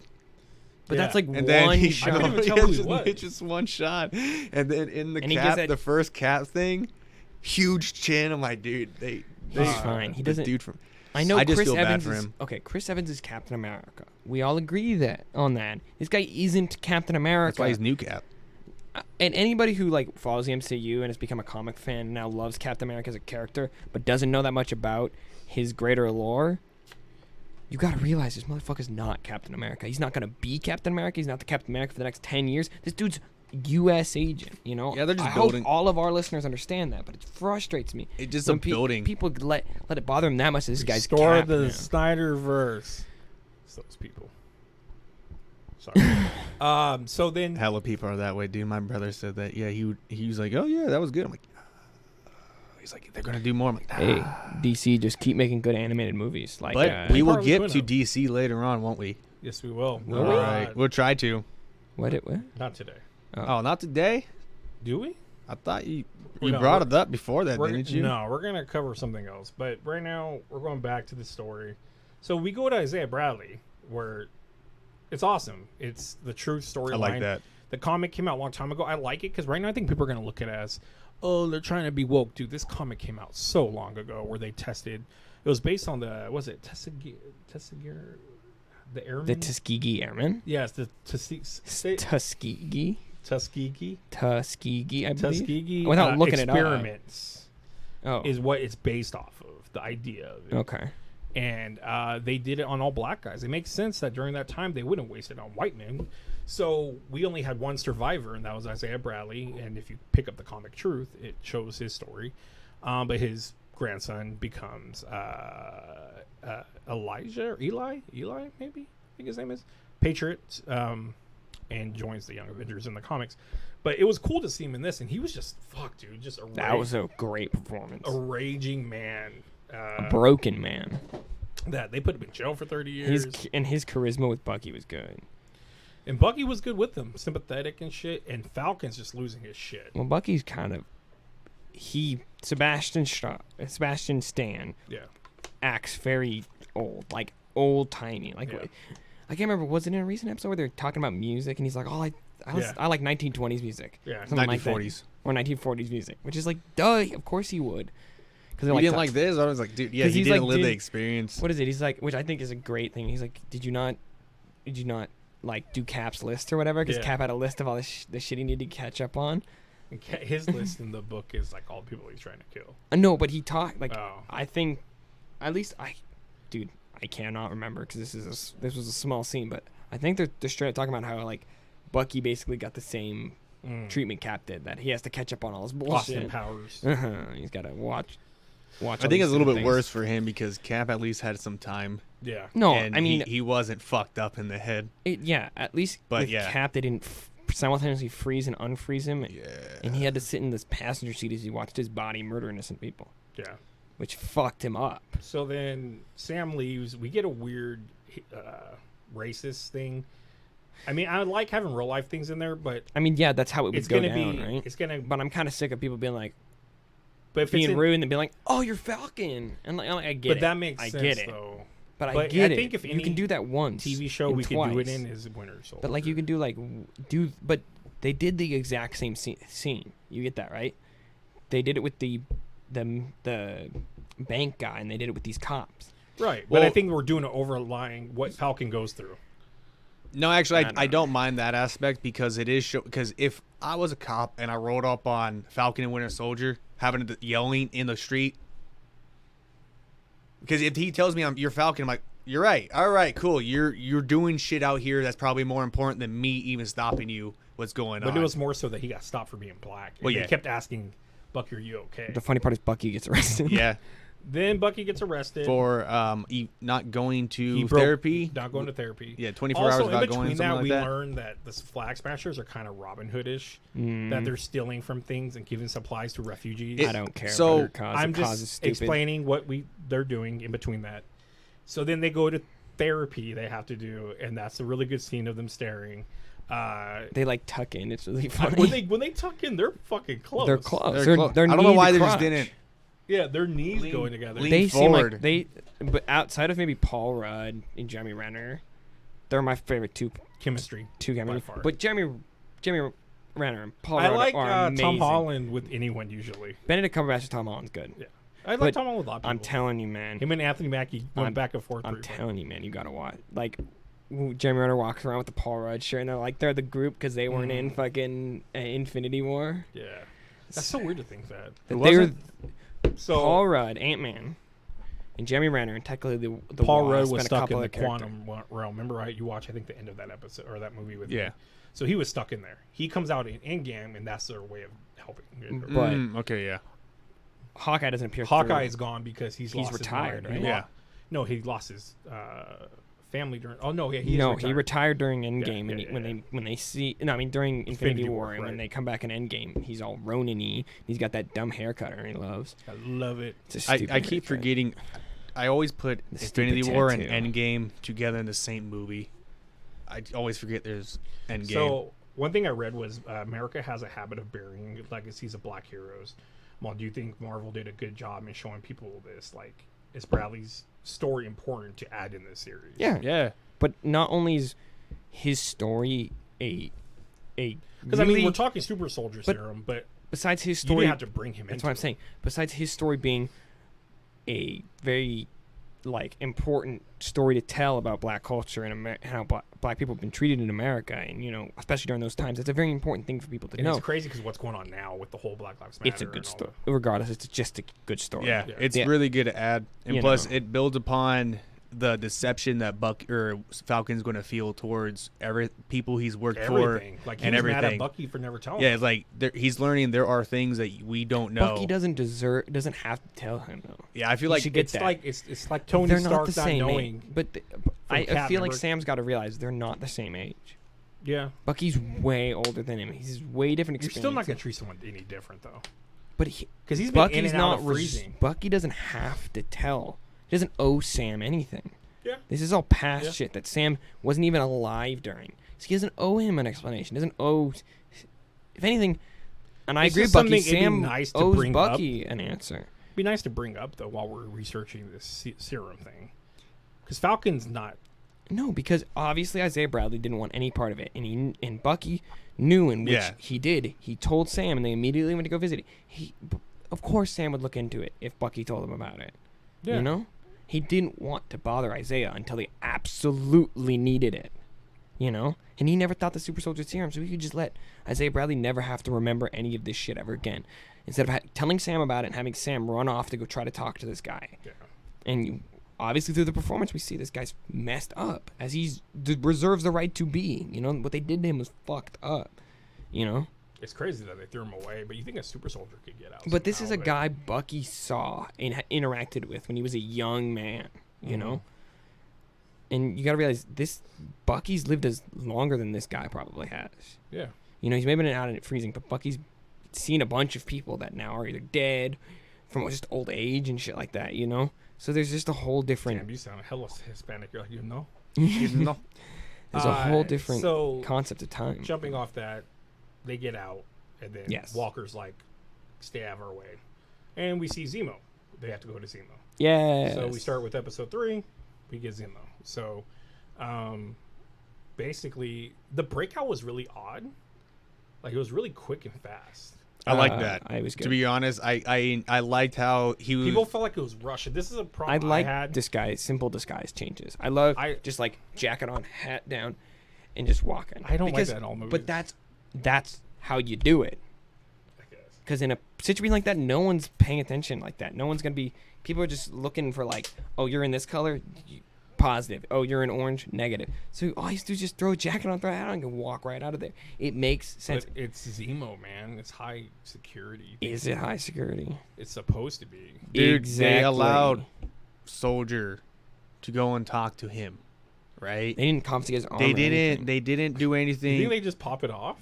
but that's Yeah. like and then one he, shot. I couldn't even he tell has who he just- was. it's just one shot, and then in the And he gives cap, that- the first cap thing, huge chin. I'm like, dude, He's they fine. He the doesn't. dude from. I know I just Chris feel bad Evans for is him. okay. Chris Evans is Captain America. We all agree that on that. This guy isn't Captain America. That's why he's new cap. And anybody who like follows the MCU and has become a comic fan and now loves Captain America as a character, but doesn't know that much about his greater lore, you got to realize this motherfucker's not Captain America. He's not gonna be Captain America. He's not the Captain America for the next 10 years. This dude's U.S. agent. You know. Yeah, they're just I building- hope all of our listeners understand that, but it frustrates me. It's just when a building. People let it bother them that much. That this guy's Restore Cap the now. Snyderverse. It's those people. Sorry. So then, Hella people are that way, dude. My brother said that. Yeah, he was like, oh yeah, that was good. I'm like, he's like, they're gonna do more. I'm like, Hey, DC, just keep making good animated movies. Like, but we will Probably get could to have. DC later on, won't we? yes, we will. Will All we? right, we'll try to. what? Not today. Oh, not today. Do we? I thought you No, brought it up before that, We're- didn't you? No, we're gonna cover something else. But right now, we're going back to the story. So we go to Isaiah Bradley, where it's awesome. It's the true storyline. I like that. The comic came out a long time ago. I like it because right now I think people are gonna look at it as, oh, they're trying to be woke, dude. This comic came out so long ago where they tested. It was based on the Tuskegee, the airman. The Tuskegee Airmen? Yes, the Tuskegee? Tuskegee. Tuskegee, I believe. Tuskegee. Without looking it up. experiments Oh, is what it's based off of. The idea of it. okay. And they did it on all black guys. It makes sense that during that time they wouldn't waste it on white men. So we only had one survivor, and that was Isaiah Bradley. And if you pick up the comic Truth, it shows his story. But his grandson becomes Elijah or Eli, maybe I think his name is Patriot, and joins the Young Avengers in the comics. But it was cool to see him in this, and he was just dude, just That was a great performance. a raging man. A broken man. That they put him in jail for 30 years. His charisma with Bucky was good. And Bucky was good with them, sympathetic and shit. And Falcon's just losing his shit. Well, Bucky's kind of Sebastian Stan Yeah. acts very old, like old timey. Like Yeah. I can't remember. Was it in a recent episode where they're talking about music and he's like, "Oh, I like 1920s music." Yeah. Something like that. 1940s. Or 1940s music, which is like, duh, of course he would. Because He didn't like this. I was like, dude, yeah, 'Cause he he's didn't like, live the dude, experience. what is it? He's like, which I think is a great thing. He's like, did you not like do Cap's list or whatever? Because Yeah. Cap had a list of all the shit he needed to catch up on. His list in the book is like all the people he's trying to kill. No, but he talked like Oh. I think, at least dude, I cannot remember because this was a small scene, but I think they're straight up talking about how like Bucky basically got the same treatment Cap did, that he has to catch up on all his bullshit. Austin Powers. He's got to watch. I all think these it's a little bit different worse things. for him because Cap at least had some time. Yeah. No, and I mean, he wasn't fucked up in the head. at least But with yeah. Cap, they didn't simultaneously freeze and unfreeze him, Yeah. and he had to sit in this passenger seat as he watched his body murder innocent people, Yeah. which fucked him up. So then Sam leaves. We get a weird racist thing. I mean, I like having real life things in there, but I mean, yeah, that's how it would it's go gonna down, be. right? It's gonna. But I'm kind of sick of people being like But if being it's in, rude and being like, "Oh, you're Falcon," and like, I get but it. that makes I sense get it. though. But I But get I it. think if you any can do that once, TV show and we could do it twice. in is Winter Soldier. But like you can do but they did the exact same scene. You get that, right? They did it with the bank guy, and they did it with these cops. right. But I Well- think we're doing an overlying what Falcon goes through. No, actually, I I don't don't mind that aspect because it is because if I was a cop and I rolled up on Falcon and Winter Soldier having the yelling in the street, because if he tells me you're Falcon, I'm like, you're right. All right, cool. You're doing shit out here that's probably more important than me even stopping you. What's going on? But it was more so that he got stopped for being black. And Well, they yeah. kept asking, "Bucky, are you okay?" The funny part is Bucky gets arrested. yeah, Then Bucky gets arrested for not going to He broke- therapy. not going to therapy. Yeah, 24 also, hours in without between going, that, something like we that. learned that the Flag Smashers are kind of Robin Hood-ish, Mm. that they're stealing from things and giving supplies to refugees. I don't care. So, about her cause. I'm The cause is just stupid. explaining what they're doing in between that. So then they go to therapy they have to do, and that's a really good scene of them staring. They like tuck in. It's really funny. when they tuck in, they're fucking close. They're close. They're They're, close. they're I don't know knee why to they just crotch. didn't. Yeah, their knees Lean- going together. lean They seem like forward. but outside of maybe Paul Rudd and Jeremy Renner, they're my favorite two Chemistry. chemistry. far. But Jeremy Renner and Paul I Rudd like are amazing. Tom Holland with anyone usually. Benedict Cumberbatch and Tom Holland's good. Yeah. I like But Tom Holland with a lot of people. I'm telling you, man. Him and Anthony Mackie went back and forth. I'm pretty much. telling you, man. You gotta watch. Like, Jeremy Renner walks around with the Paul Rudd shirt, and they're like they're the group because they weren't in fucking Infinity War. Yeah. That's so weird to think that. That Who they were was So Paul Rudd, Ant-Man, and Jeremy Renner, and technically the Paul Wasp, Rudd and was a stuck couple in the of characters. quantum realm. Remember, right? You watch, I think, the end of that episode or that movie with Yeah. me. So he was stuck in there. He comes out in Endgame, and that's their way of helping. But- Okay, yeah. Hawkeye doesn't appear. Hawkeye through. is gone because he's He's lost retired, his mind. right? Yeah. No, he lost his family during. Oh no, yeah, he is No, retired. he retired during Endgame, yeah, and yeah, when yeah. they see no, I mean during Infinity Infinity War, War, and when right. they come back in Endgame, he's all Ronin-y. He's got that dumb haircut he loves. I love it. It's a I stupid keep haircut. forgetting. I always put The stupid Infinity War and tattoo. Endgame together in the same movie. I always forget there's Endgame. So one thing I read was America has a habit of burying legacies of black heroes. Well, do you think Marvel did a good job in showing people this? Like, is Bradley's story important to add in this series? Yeah, yeah. but not only is his story a Because I mean, really- we're talking super soldier but serum, but besides his you story, didn't have to bring him in. that's what I'm saying. Besides his story being a very like important story to tell about black culture and how black people have been treated in America, and especially during those times, it's a very important thing for people to And know. it's crazy because what's going on now with the whole Black Lives Matter. It's a good and all story. Regardless, it's just a good story. Yeah, Yeah. it's Yeah. really good to add, and You plus know. it builds upon the deception that Falcon's going to feel towards people he's worked everything. for, Like he and was mad at everything. Bucky for never telling. Yeah, him. it's like he's learning there are things that we don't know. Bucky doesn't have to tell him though. Yeah, I feel He like should get it's that. like it's like Tony They're Stark not the same knowing. age, but I Cap, feel like remember? Sam's got to realize they're not the same age. Yeah, Bucky's way older than him. He's way different you're experience. still not gonna treat someone any different though, But because he's been in Bucky's and out not of freezing. Bucky doesn't have to tell. He doesn't owe Sam anything. Yeah. This is all past Yeah. shit that Sam wasn't even alive during. So he doesn't owe him an explanation. Doesn't owe. If anything, And I It's agree, just Bucky. something it'd be Sam nice to owes bring Bucky an answer. It'd be nice to bring up though while we're researching this serum thing, because Falcon's not. No, because obviously Isaiah Bradley didn't want any part of it, and Bucky knew, in which Yeah. he did. He told Sam, and they immediately went to go visit it. Of course, Sam would look into it if Bucky told him about it. Yeah. You know, he didn't want to bother Isaiah until he absolutely needed it. You know, and he never thought the super soldier serum, so he could just let Isaiah Bradley never have to remember any of this shit ever again. Instead of telling Sam about it and having Sam run off to go try to talk to this guy. Yeah. And obviously through the performance, we see this guy's messed up, as he's reserves the right to be. You know, what they did to him was fucked up. You know? It's crazy that they threw him away, but you think a super soldier could get out? But this is somehow, a guy Bucky saw and interacted with when he was a young man, you know? And you got to realize Bucky's lived as longer than this guy probably has. Yeah. You know, he's maybe been out in it freezing, but Bucky's seen a bunch of people that now are either dead from just old age and shit like that, you know? So there's just a whole different... Damn, you sound hella Hispanic. You're like, you know? There's a whole different so concept of time. Jumping off that, they get out, and then Yes. Walker's like, stay out of our way. And we see Zemo. They have to go to Zemo. Yeah. So we start with episode 3. We get Zemo. So, basically, the breakout was really odd. Like, it was really quick and fast. I like that. I was good. To be honest, I liked how he was. People felt like it was Russia. This is a I problem like I had. simple disguise changes. I love just like jacket on, hat down, and just walking. I don't like that in all movies. But that's how you do it. I guess. Because in a situation like that, no one's paying attention like that. No one's gonna be. People are just looking for like, oh, you're in this color, positive. Oh, you're in orange, negative. So all you have to do is just throw a jacket on, throw a hat on, and walk right out of there. It makes sense. But it's Zemo, man. It's high security. Is it high security? It's supposed to be. Dude, Exactly. they allowed Soldier to go and talk to him, right? They didn't confiscate his arm. They or didn't. anything. They didn't do You anything. think they just pop it off?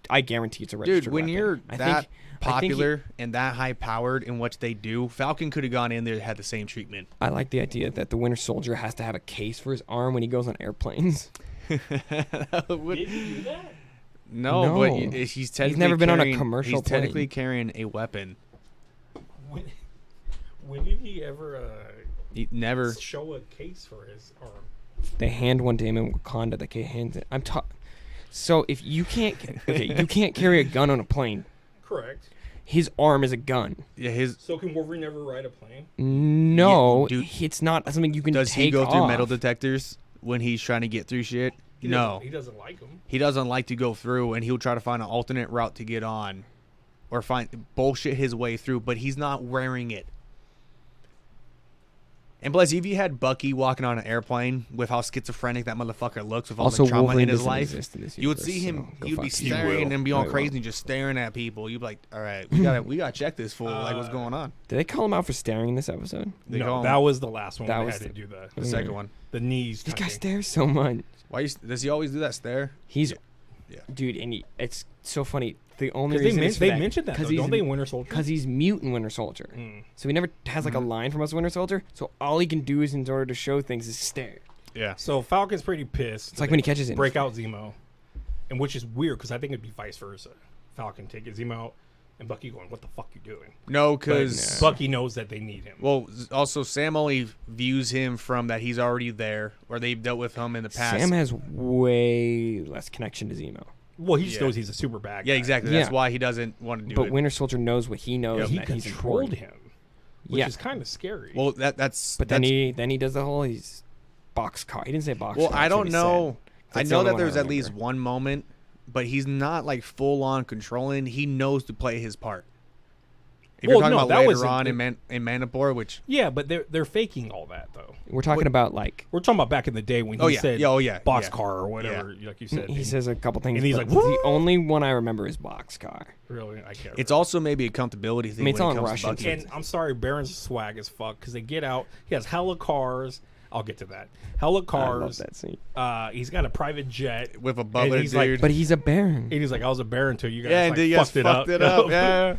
I guarantee it's a registered Dude, when weapon. you're I that think popular and that high powered in what they do, Falcon could have gone in there and had the same treatment. I like the idea that the Winter Soldier has to have a case for his arm when he goes on airplanes. That would- Did he do that? no, No. but he's technically never been on a carrying- commercial He's technically plane. carrying a weapon. When did he ever He never. show a case for his arm? They hand one to him in Wakanda. They can't hand it. So if you can't, you can't carry a gun on a plane. Correct. His arm is a gun. Yeah, his. So can Wolverine never ride a plane? No, Yeah, dude, it's not something you can Does take he go through off. metal detectors when he's trying to get through shit? No, He doesn't like them. he doesn't like to go through, and he'll try to find an alternate route to get on, or find bullshit his way through. But he's not wearing it. And plus, if you had Bucky walking on an airplane with how schizophrenic that motherfucker looks with all Also, the trauma Wolverine in his doesn't life, exist in this you would universe, see him. so go You'd be fuck you. staring and be all No, he crazy won't. and just staring at people. You'd be like, "All right, we gotta check this fool. Like, what's going on?" Did they call him out for staring in this episode? They call No, him that was the last one. That They was had to the- do the second one. the knees. This guy touching. stares so much. Does he always do that stare? He's, Yeah. dude, and it's so funny. The only Because reason they mentioned that, though, he's don't they, in Winter Soldier? because he's mute in Winter Soldier. Mm. So he never has like a Mm-hmm. line from us Winter Soldier. So all he can do is, in order to show things, is stare. Yeah. So Falcon's pretty pissed. It's like when he catches it. break out Zemo, and which is weird because I think it'd be vice versa. Falcon taking Zemo out, and Bucky going, "What the fuck you doing?" No, But because Bucky knows that they need him. well, also Sam only views him from that he's already there, or they've dealt with him in the past. Sam has way less connection to Zemo. Well, he just Yeah. knows he's a super bad guy. Yeah, exactly. That's Yeah. why he doesn't want to do But it. Winter Soldier knows what he knows. He and that he's controlled important. him, which Yeah. is kind of scary. Well, that's. But then that's, he does the whole he's boxcar. He didn't say boxcar. Well, I that's what don't he know. said. I That's the know only that one I there's at least remember. one moment, but he's not like full on controlling. He knows to play his part. If Well, you're talking no, about that later was on in- in Manipur, which yeah, but they're faking all that though. We're talking about like We're talking about back in the day when he Oh, yeah. said, Yeah, oh, yeah, boxcar or whatever, like you said. he And says a couple things. and he's but like, the "Woo!" only one I remember is boxcar. really, I can't. it's also maybe a comfortability thing. I mean, it's when all it in comes to Russian, Bucky. And I'm sorry, Baron's swag as fuck because they get out. He has hella cars. I'll get to that. Hella I love cars. that scene. He's got a private jet. with a butler he's like- dude. But he's a baron. And he's like, I was a Baron until you guys yeah, like, and you guys fucked it up. up. Yeah.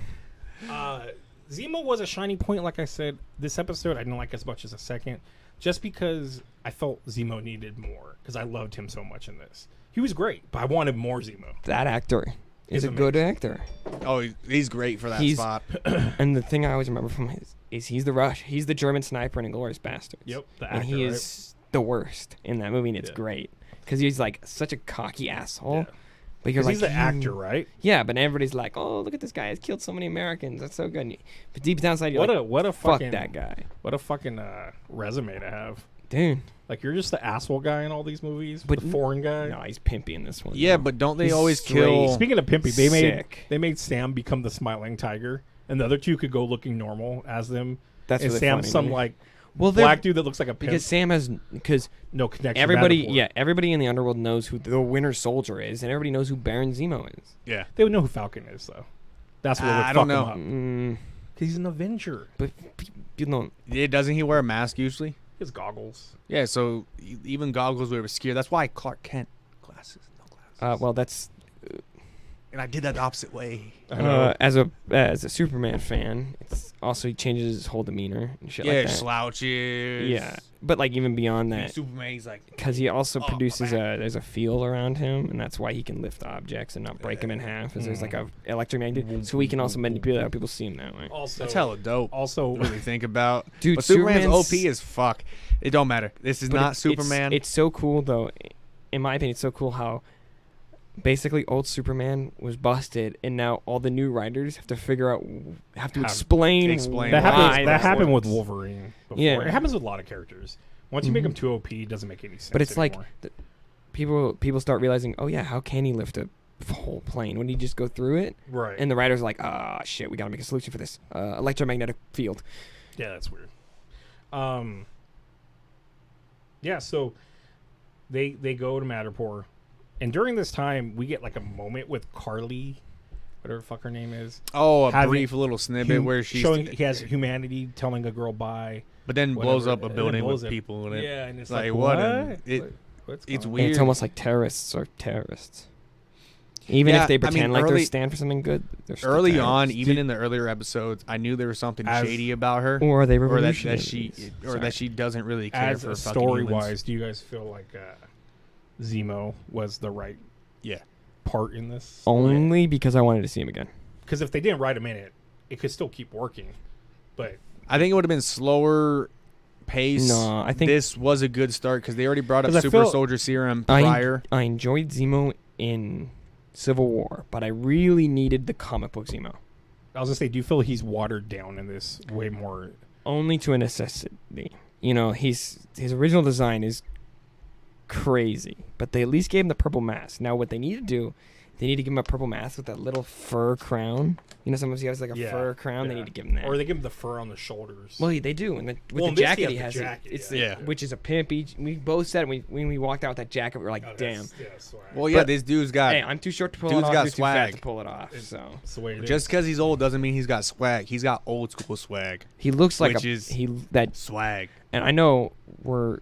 Zemo was a shining point, like I said. This episode I didn't like as much as a second, just because I felt Zemo needed more because I loved him so much in this. He was great, but I wanted more Zemo. That actor is a good actor. Oh, he's great for that spot. And the thing I always remember from him is he's the Rush. He's the German sniper in Inglourious Bastards. Yep, the actor, and he is the worst in that movie, and it's great because he's like such a cocky asshole. Yeah. But you're like, he's the actor, right? Yeah, but everybody's like, "Oh, look at this guy! He's killed so many Americans. That's so good." But deep down inside, you're what a fuck fucking, that guy. What a fucking resume to have, dude. Like you're just the asshole guy in all these movies, but the foreign guy. No, he's pimpy in this one. Yeah, though. but don't they He's always straight. kill? Speaking of pimpy, they made Sick. Sam become the smiling tiger, and the other two could go looking normal as them. That's and really Sam's funny to some me. like well, black dude that looks like a pimp. because Sam has no connection. everybody everybody in the underworld knows who the Winter Soldier is, and everybody knows who Baron Zemo is. Yeah, they would know who Falcon is though. That's what would I fuck don't him know. up. Because he's an Avenger. But you know, yeah. Doesn't he wear a mask usually? His goggles. Yeah, so even goggles would obscure. That's why Clark Kent glasses, no glasses. well, that's And I did that the opposite way. as a Superman fan, it's also he changes his whole demeanor and shit Yeah, like that. slouches. Yeah, but like even beyond that, Superman, he's like, because he also Oh, produces man. there's a feel around him, and that's why he can lift objects and not break them in half. Because there's like a electromagnet, so he can also manipulate how people see him that way. Also, that's hella dope. Also, to really think about, Dude, but Superman's Superman's- OP as fuck. It don't matter. This is But not Superman. It's so cool though. In my opinion, it's so cool how basically old Superman was busted, and now all the new writers have to figure out, explain explain that why happens. That that's happened what with Wolverine. Before. Yeah. It happens with a lot of characters. Once you make them too OP, it doesn't make any sense. But it's anymore. like people start realizing, oh yeah, how can he lift a whole plane? Wouldn't he just go through it? right. And the writers are like, ah, shit, we gotta make a solution for this. Electromagnetic field. Yeah, that's weird. Yeah, so they go to Madripoor, and during this time we get like a moment with Carly, whatever the fuck her name is. oh, a having brief little snippet where she's showing he has humanity, telling a girl bye. but then blows whatever, up a and then building blows with it. people in it. Yeah, and it's Like, like what what? an- it- Like, what's it's going on? weird. And it's almost like terrorists are terrorists. Even Yeah, if they I mean, pretend like early- they stand for something good, they're still Early terrorists. on, even in the earlier episodes, I knew there was something As- shady about her, Or are they or that revolutionaries? she, or Sorry. that she doesn't really care As for a fucking story humans. wise, do you guys feel like Zemo was the right Yeah. part in this? Only because I wanted to see him again. Because if they didn't write him in it, it could still keep working. But I think it would have been slower pace. No, I think- this was a good start because they already brought up 'Cause I Super feel- Soldier Serum prior. I enjoyed Zemo in Civil War, but I really needed the comic book Zemo. I was gonna say, do you feel he's watered down in this way more? Only to a necessity. You know, his original design is crazy, but they at least gave him the purple mask. Now, what they need to do, they need to give him a purple mask with that little fur crown. You know, sometimes he has like a Yeah, fur crown. They yeah. need to give him that. Or they give him the fur on the shoulders. Well, they do, and with Well, the in this, jacket he he has has, the jacket, it's yeah. which is a pimp. We both said when we walked out with that jacket, we were like, Oh, damn. that's swag. Well, yeah, But- this dude's got. Hey, I'm too short to pull dude's it off. got You're too fat swag. to pull it off. So That's the way it just is. because he's old doesn't mean he's got swag. He's got old school swag. he looks like Which is- that. Swag. And I know we're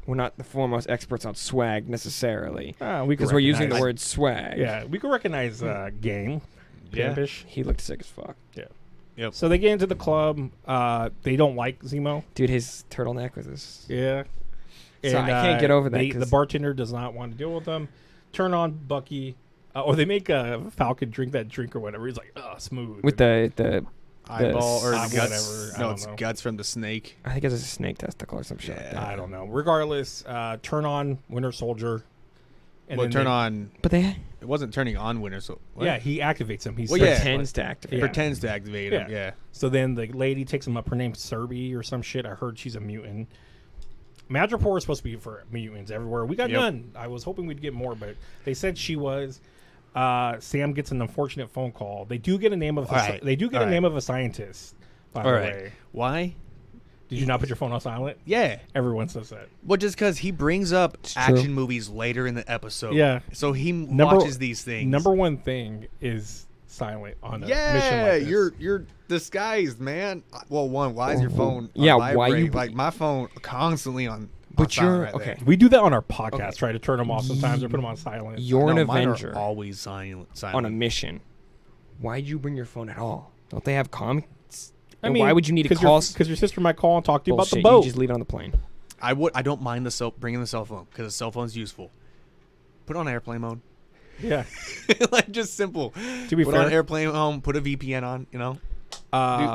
not the foremost experts on swag necessarily, We could because we're using the recognize- word swag. Yeah, we can recognize game. Yeah. Pimpish. He looked sick as fuck. Yeah. Yep. So they get into the club. They don't like Zemo. Dude, his turtleneck with his. Yeah. So I can't get over that, The 'cause- bartender does not want to deal with them. Turn on Bucky. Or they make Falcon drink that drink or whatever. He's like, smooth. With the Eyeball or the guts. whatever, I No, don't it's know. guts from the snake. I think it's a snake testicle or some shit like Yeah. that. I don't know. Regardless, turn on Winter Soldier. And Well, then turn they- on. But they It wasn't turning on Winter Soldier. Yeah, he activates him. He Well, yeah. pretends to activate. Yeah. Pretends to activate him. Yeah. So then the lady takes him up. Her name's Serby or some shit. I heard she's a mutant. Madripoor is supposed to be for mutants everywhere. We got Yep. none. I was hoping we'd get more, but they said she was. Sam gets an unfortunate phone call. They do get a name of All right. they do get All a name right. of a scientist. By All the right. way, Why? did you not put your phone on silent? Yeah. Everyone says that. Well, just because he brings up It's true. action movies later in the episode. Yeah. So he watches these things. Number one thing is silent on a mission Yeah, like this. you're disguised, man. Well, one, why is your phone? On Yeah, why vibrate? you- like my phone constantly on? But on silent you're right okay. there. We do that on our podcast. Okay. Try to turn them off sometimes or put them on silent. You're an No, mine are Avenger always silent. on a mission. Why'd you bring your phone at all? Don't they have comments? I And mean, why would you need to call? Because your sister might call and talk to you Bullshit, about the boat. You just leave it on the plane. I don't mind bringing the cell phone because the cell phone's useful. Put it on airplane mode. Yeah. Like just simple. To be put fair, on airplane home, put a VPN on. You know,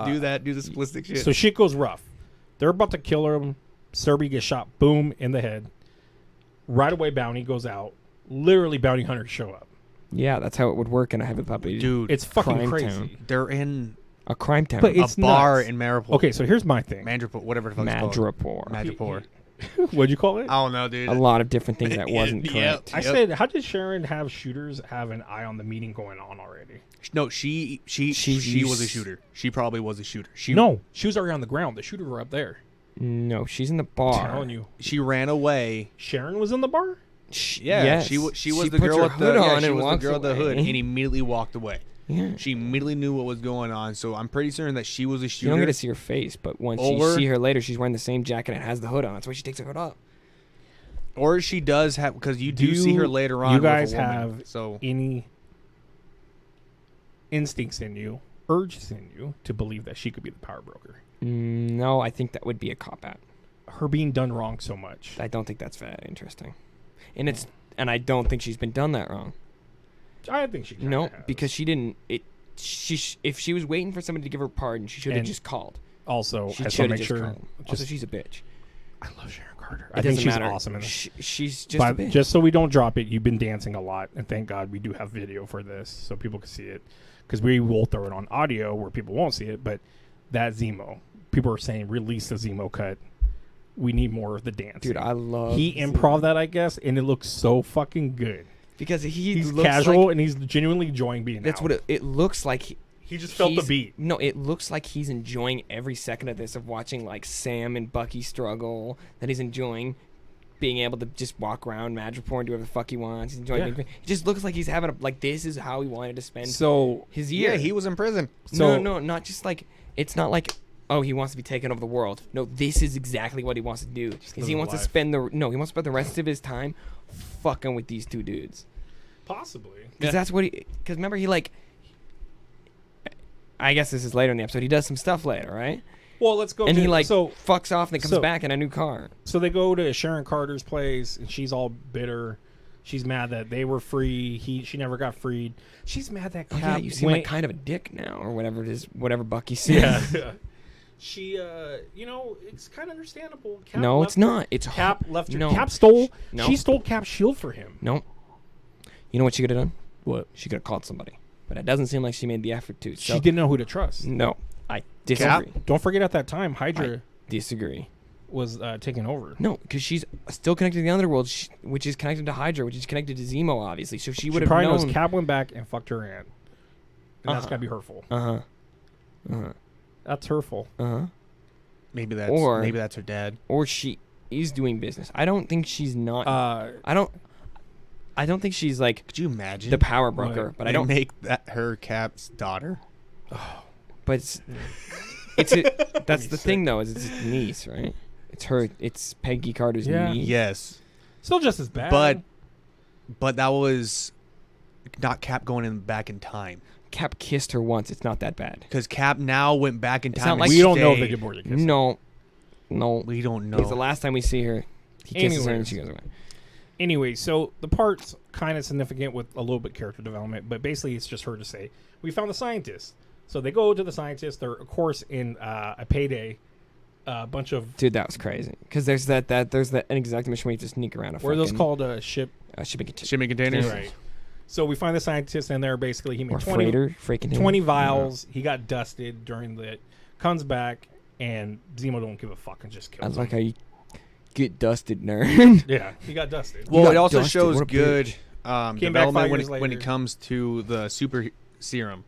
do that. Do the simplistic shit. So shit goes rough. They're about to kill him. Serby gets shot. Boom in the head. Right away, bounty goes out. Literally, bounty hunters show up. Yeah, that's how it would work in a heavy puppy. Dude, It's fucking crime crazy. town. they're in A crime town. But a it's bar nuts. in Maripol. Okay, so here's my thing. Mandripore, whatever the fuck it's called. Madripoor. Madripoor. What'd you call it? I don't know, dude. A lot of different things that wasn't Yep. correct. I said, how did Sharon have shooters have an eye on the meeting going on already? No, she was a shooter. She probably was a shooter. She No, she was already on the ground. The shooters were up there. No, she's in the I'm bar. telling you. She ran away. Sharon was in the bar? Yeah, Yes. she was the puts girl her with the hood on she and was the walks girl with the hood away. and immediately walked away. Yeah. She immediately knew what was going on, so I'm pretty certain that she was a You shooter. don't get to see her face, but once you Or- see her later, she's wearing the same jacket and has the hood on. That's why she takes her hood off. Or she does have, because you do Do see her later on. you with guys a woman, have so any instincts in you, urges in you, to believe that she could be the power broker? No, I think that would be a cop out. Her being done wrong so much. I don't think that's very interesting, and I don't think she's been done that wrong. I think she kinda No, has. because she didn't. If she was waiting for somebody to give her pardon, she should have And just called. Also, She I just should want have to just make sure. called. Also, she's a bitch. I love Sharon Carter. It I think doesn't she's matter. awesome in this. She's just But a bitch. just so we don't drop it, you've been dancing a lot, and thank God we do have video for this so people can see it. Because we will throw it on audio where people won't see it. But that Zemo, people are saying release the Zemo cut. We need more of the dance. Dude, I love. He improv that, I guess, and it looks so fucking good. because He's looks casual like, and he's genuinely enjoying being that's out. what it looks like. He just felt the He's- beat. No, it looks like he's enjoying every second of this, of watching like Sam and Bucky struggle. That he's enjoying being able to just walk around Madripoor and do whatever the fuck he wants. He's enjoying. Yeah. It just looks like he's having like this is how he wanted to spend So his year. yeah, he was in prison. No, not just like it's not like oh he wants to be taken over the world. No, this is exactly what he wants to do. Is he living wants to life. spend he wants to spend the rest of his time fucking with these two dudes. possibly. Because that's what he. Because remember he like. I guess this is later in the episode. He does some stuff later, right? Well, let's go. And to, he like so fucks off and then comes so- back in a new car. So they go to Sharon Carter's place, and she's all bitter. She's mad that they were free. She never got freed. She's mad that Oh, Cap yeah, you seem went. like kind of a dick now, or whatever it is, whatever Bucky says. Yeah. She, it's kind of understandable. Cap No, left it's not. It's Cap left her. No. Cap stole. No. She stole Cap's shield for him. No. You know what she could have done? What? She could have called somebody, but it doesn't seem like she made the effort to. So, She didn't know who to trust. No, I disagree. Don't forget, at that time, Hydra Disagree. was taking over. No, because she's still connected to the Underworld, which is connected to Hydra, which is connected to Zemo, obviously. So she would have probably known. knows Cap went back and fucked her aunt. And that's Uh-huh. gotta be hurtful. That's hurtful. Maybe that's Or- her dad. Or she is doing business. I don't think she's not. Uh, I don't think she's like Could you imagine? the power broker, but I They don't. make that her Cap's daughter. But that's the thing though, is it's his niece, right? It's Peggy Carter's Yeah. niece. Yes, still just as bad. but that was not Cap going back in time, Cap kissed her once. It's not that bad. because Cap now went back in It's time. not and like- we don't know if stayed. they did more than kiss. No. We don't know. Because the last time we see her, he kisses her and Anyways. she goes away. Anyway, so the part's kind of significant with a little bit character development, but basically it's just her to say, we found the scientist. So they go to the scientist. They're, of course, in a payday. A bunch of... Dude, that was crazy. Because there's that an exact mission where you just sneak around a What are those fucking, called? Ship... shipping container. shipping containers. Right. So we find the scientist in there. Basically, he made Or 20, freight container. 20 vials. He got dusted during the... Comes back, and Zemo don't give a fuck and just I kills like him. how you get dusted, nerd. Yeah, he got dusted. Well, got it also dusted. shows What a good Came back 5 development years when it later. comes to the super serum.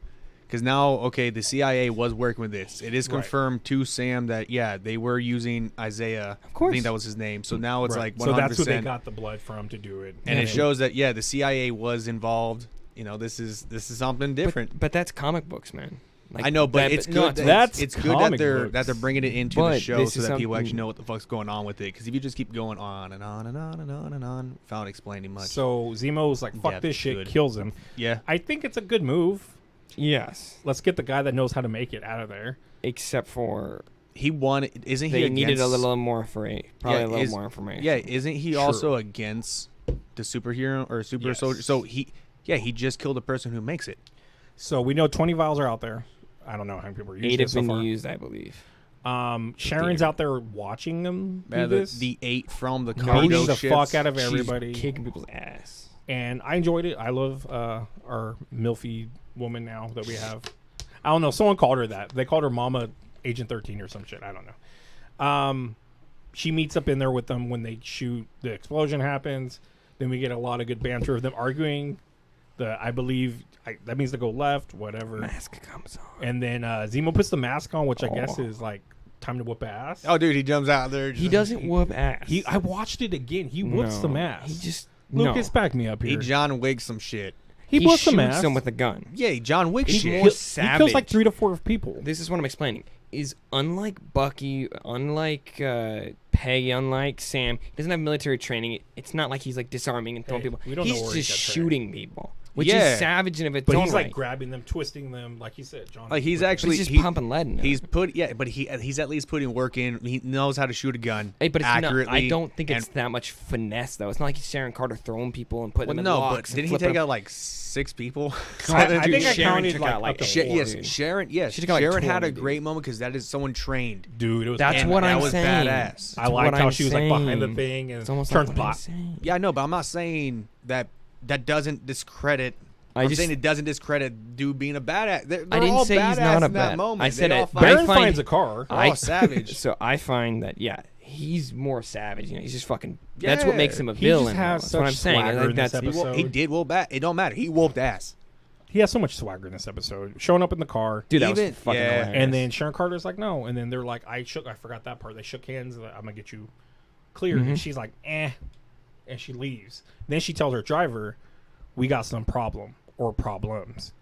Because now, okay, the CIA was working with this. It is Right. confirmed to Sam that, yeah, they were using Isaiah. Of course. I think that was his name. So now it's Right. like 100%. So that's who they got the blood from to do it. And Yeah. it shows that, yeah, the CIA was involved. You know, this is something different. But that's comic books, man. Like, I know, but that- it's no, good. that's it's good that comic they're books. bringing it into But the show this so is that people something- actually know what the fuck's going on with it. Because if you just keep going on and on and on and on and on without explaining much, So Zemo's like, fuck Yeah, this shit, good. kills him. yeah, I think it's a good move. Yes. Let's get the guy that knows how to make it out of there. Except for he won. Isn't he? they needed a against- little more information. Probably Yeah, a little is- more information. Yeah, isn't he True. also against the superhero or super Yes. soldier? So he Yeah, he just killed the person who makes it. So we know 20 vials are out there. I don't know how many people are using 8 it have so been far. used, I believe. Sharon's out there watching them do this. The 8 from the Beating cargo the ships. fuck out of She's everybody. kicking people's ass. And I enjoyed it. I love our milfy woman now that we have. I don't know. Someone called her that. They called her Mama Agent 13 or some shit. I don't know. She meets up in there with them when they shoot. The explosion happens. Then we get a lot of good banter of them arguing. I believe that means to go left, whatever. Mask comes on. And then Zemo puts the mask on, which I guess Oh. is like time to whoop ass. Oh, dude, he jumps out there. He doesn't whoop ass. I watched it again. He whoops No, the mask. He just Lucas, back me up He here. John Wick some shit. He he whoops the shoots mask. them with a gun. Yeah, John Wick He's shit. more He savage. kills like 3 to 4 people. This is what I'm explaining. Is unlike Bucky, unlike Peggy, unlike Sam, he doesn't have military training. It's not like he's like disarming and throwing Hey, people. we don't know He's where he just got shooting people, which Yeah. is savage in of its But own he's right. like grabbing them, twisting them, like he said, John. Like he's Wick. But actually he's just pumping lead in it. He's but he's at least putting work in. He knows how to shoot a gun Hey, but it's not, accurately. I don't think it's and- that much finesse though. It's not like he's Sharon Carter throwing people and putting Well, them in no, but locks. and didn't he flipping take them. out like 6 people? I Dude, think I Sharon counted took like out, like, up to 4. Yes, dude. Sharon. Yes, She took out, like, Sharon had a 20, great moment because that is someone trained. Dude, it was. That's and what that I'm was saying. badass. I That's liked what how I'm she was like behind the saying. thing and It's almost turns like what I'm bot. saying. Yeah, I know, but I'm not saying that doesn't discredit. I'm saying it doesn't discredit dude being a badass. They're I didn't all say he's badass not a in that bad. moment. I said They all it. fight. Baron find- finds a car. Oh, savage. So I find that he's more savage. You know, he's just fucking. That's what makes him a He just villain. has That's what I'm such saying. I swagger think in this that's episode. He did whoop ass. It don't matter. He whooped ass. He has so much swagger in this episode. Showing up in the car. dude. That Even- was fucking yeah. hilarious. And then Sharon Carter's like, no. And then they're like, I forgot that part. They shook hands. I'm going to get you cleared. Mm-hmm. And she's like, eh. And she leaves. Then she tells her driver, we got some problems or problems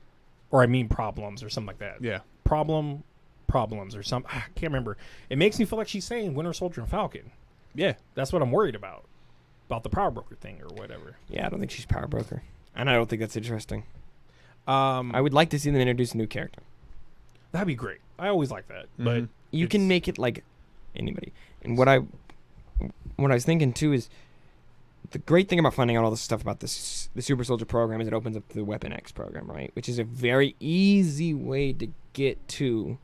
or something like that. Yeah. Problems or something. I can't remember. It makes me feel like she's saying Winter Soldier and Falcon. Yeah. That's what I'm worried about the power broker thing or whatever. yeah, I don't think she's power broker, and I don't think that's interesting. I I would like to see them introduce a new character. That'd be great. I always like that. But Mhm. You It's- can make it like anybody. And what I was thinking too is the great thing about finding out all this stuff about the Super Soldier program is it opens up the Weapon X program, right? Which is a very easy way to get to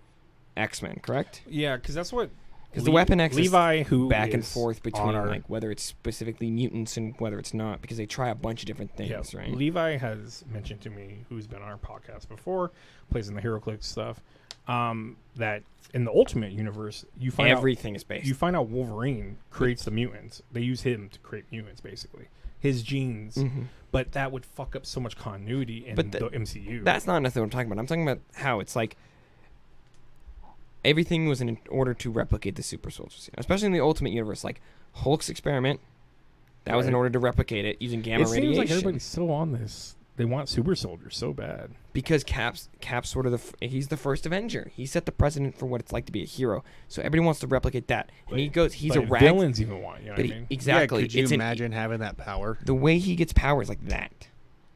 X-Men, correct? yeah, because that's what. Because the Weapon X is Levi, who back and is forth between on our- like whether it's specifically mutants and whether it's not, because they try a bunch of different things, yeah, right? Levi has mentioned to me, who's been on our podcast before, plays in the HeroClix stuff, that in the Ultimate Universe, you find Everything is out based. you find out Wolverine creates the mutants. They use him to create mutants, basically. His genes, Mhm. but that would fuck up so much continuity in But the MCU. That's not necessarily what I'm talking about. I'm talking about how it's like everything was in order to replicate the super soldier scene, especially in the Ultimate Universe. Like Hulk's experiment, that was in Right. order to replicate it using gamma it seems radiation. like everybody's so on this. They want Super Soldier so bad. Because Cap's sort of he's the first Avenger. He set the precedent for what it's like to be a hero. So everybody wants to replicate that, and he goes. He's a But rag. villains even want. You know But what I mean? exactly. Yeah, could you it's imagine having that power? the way he gets power is like that.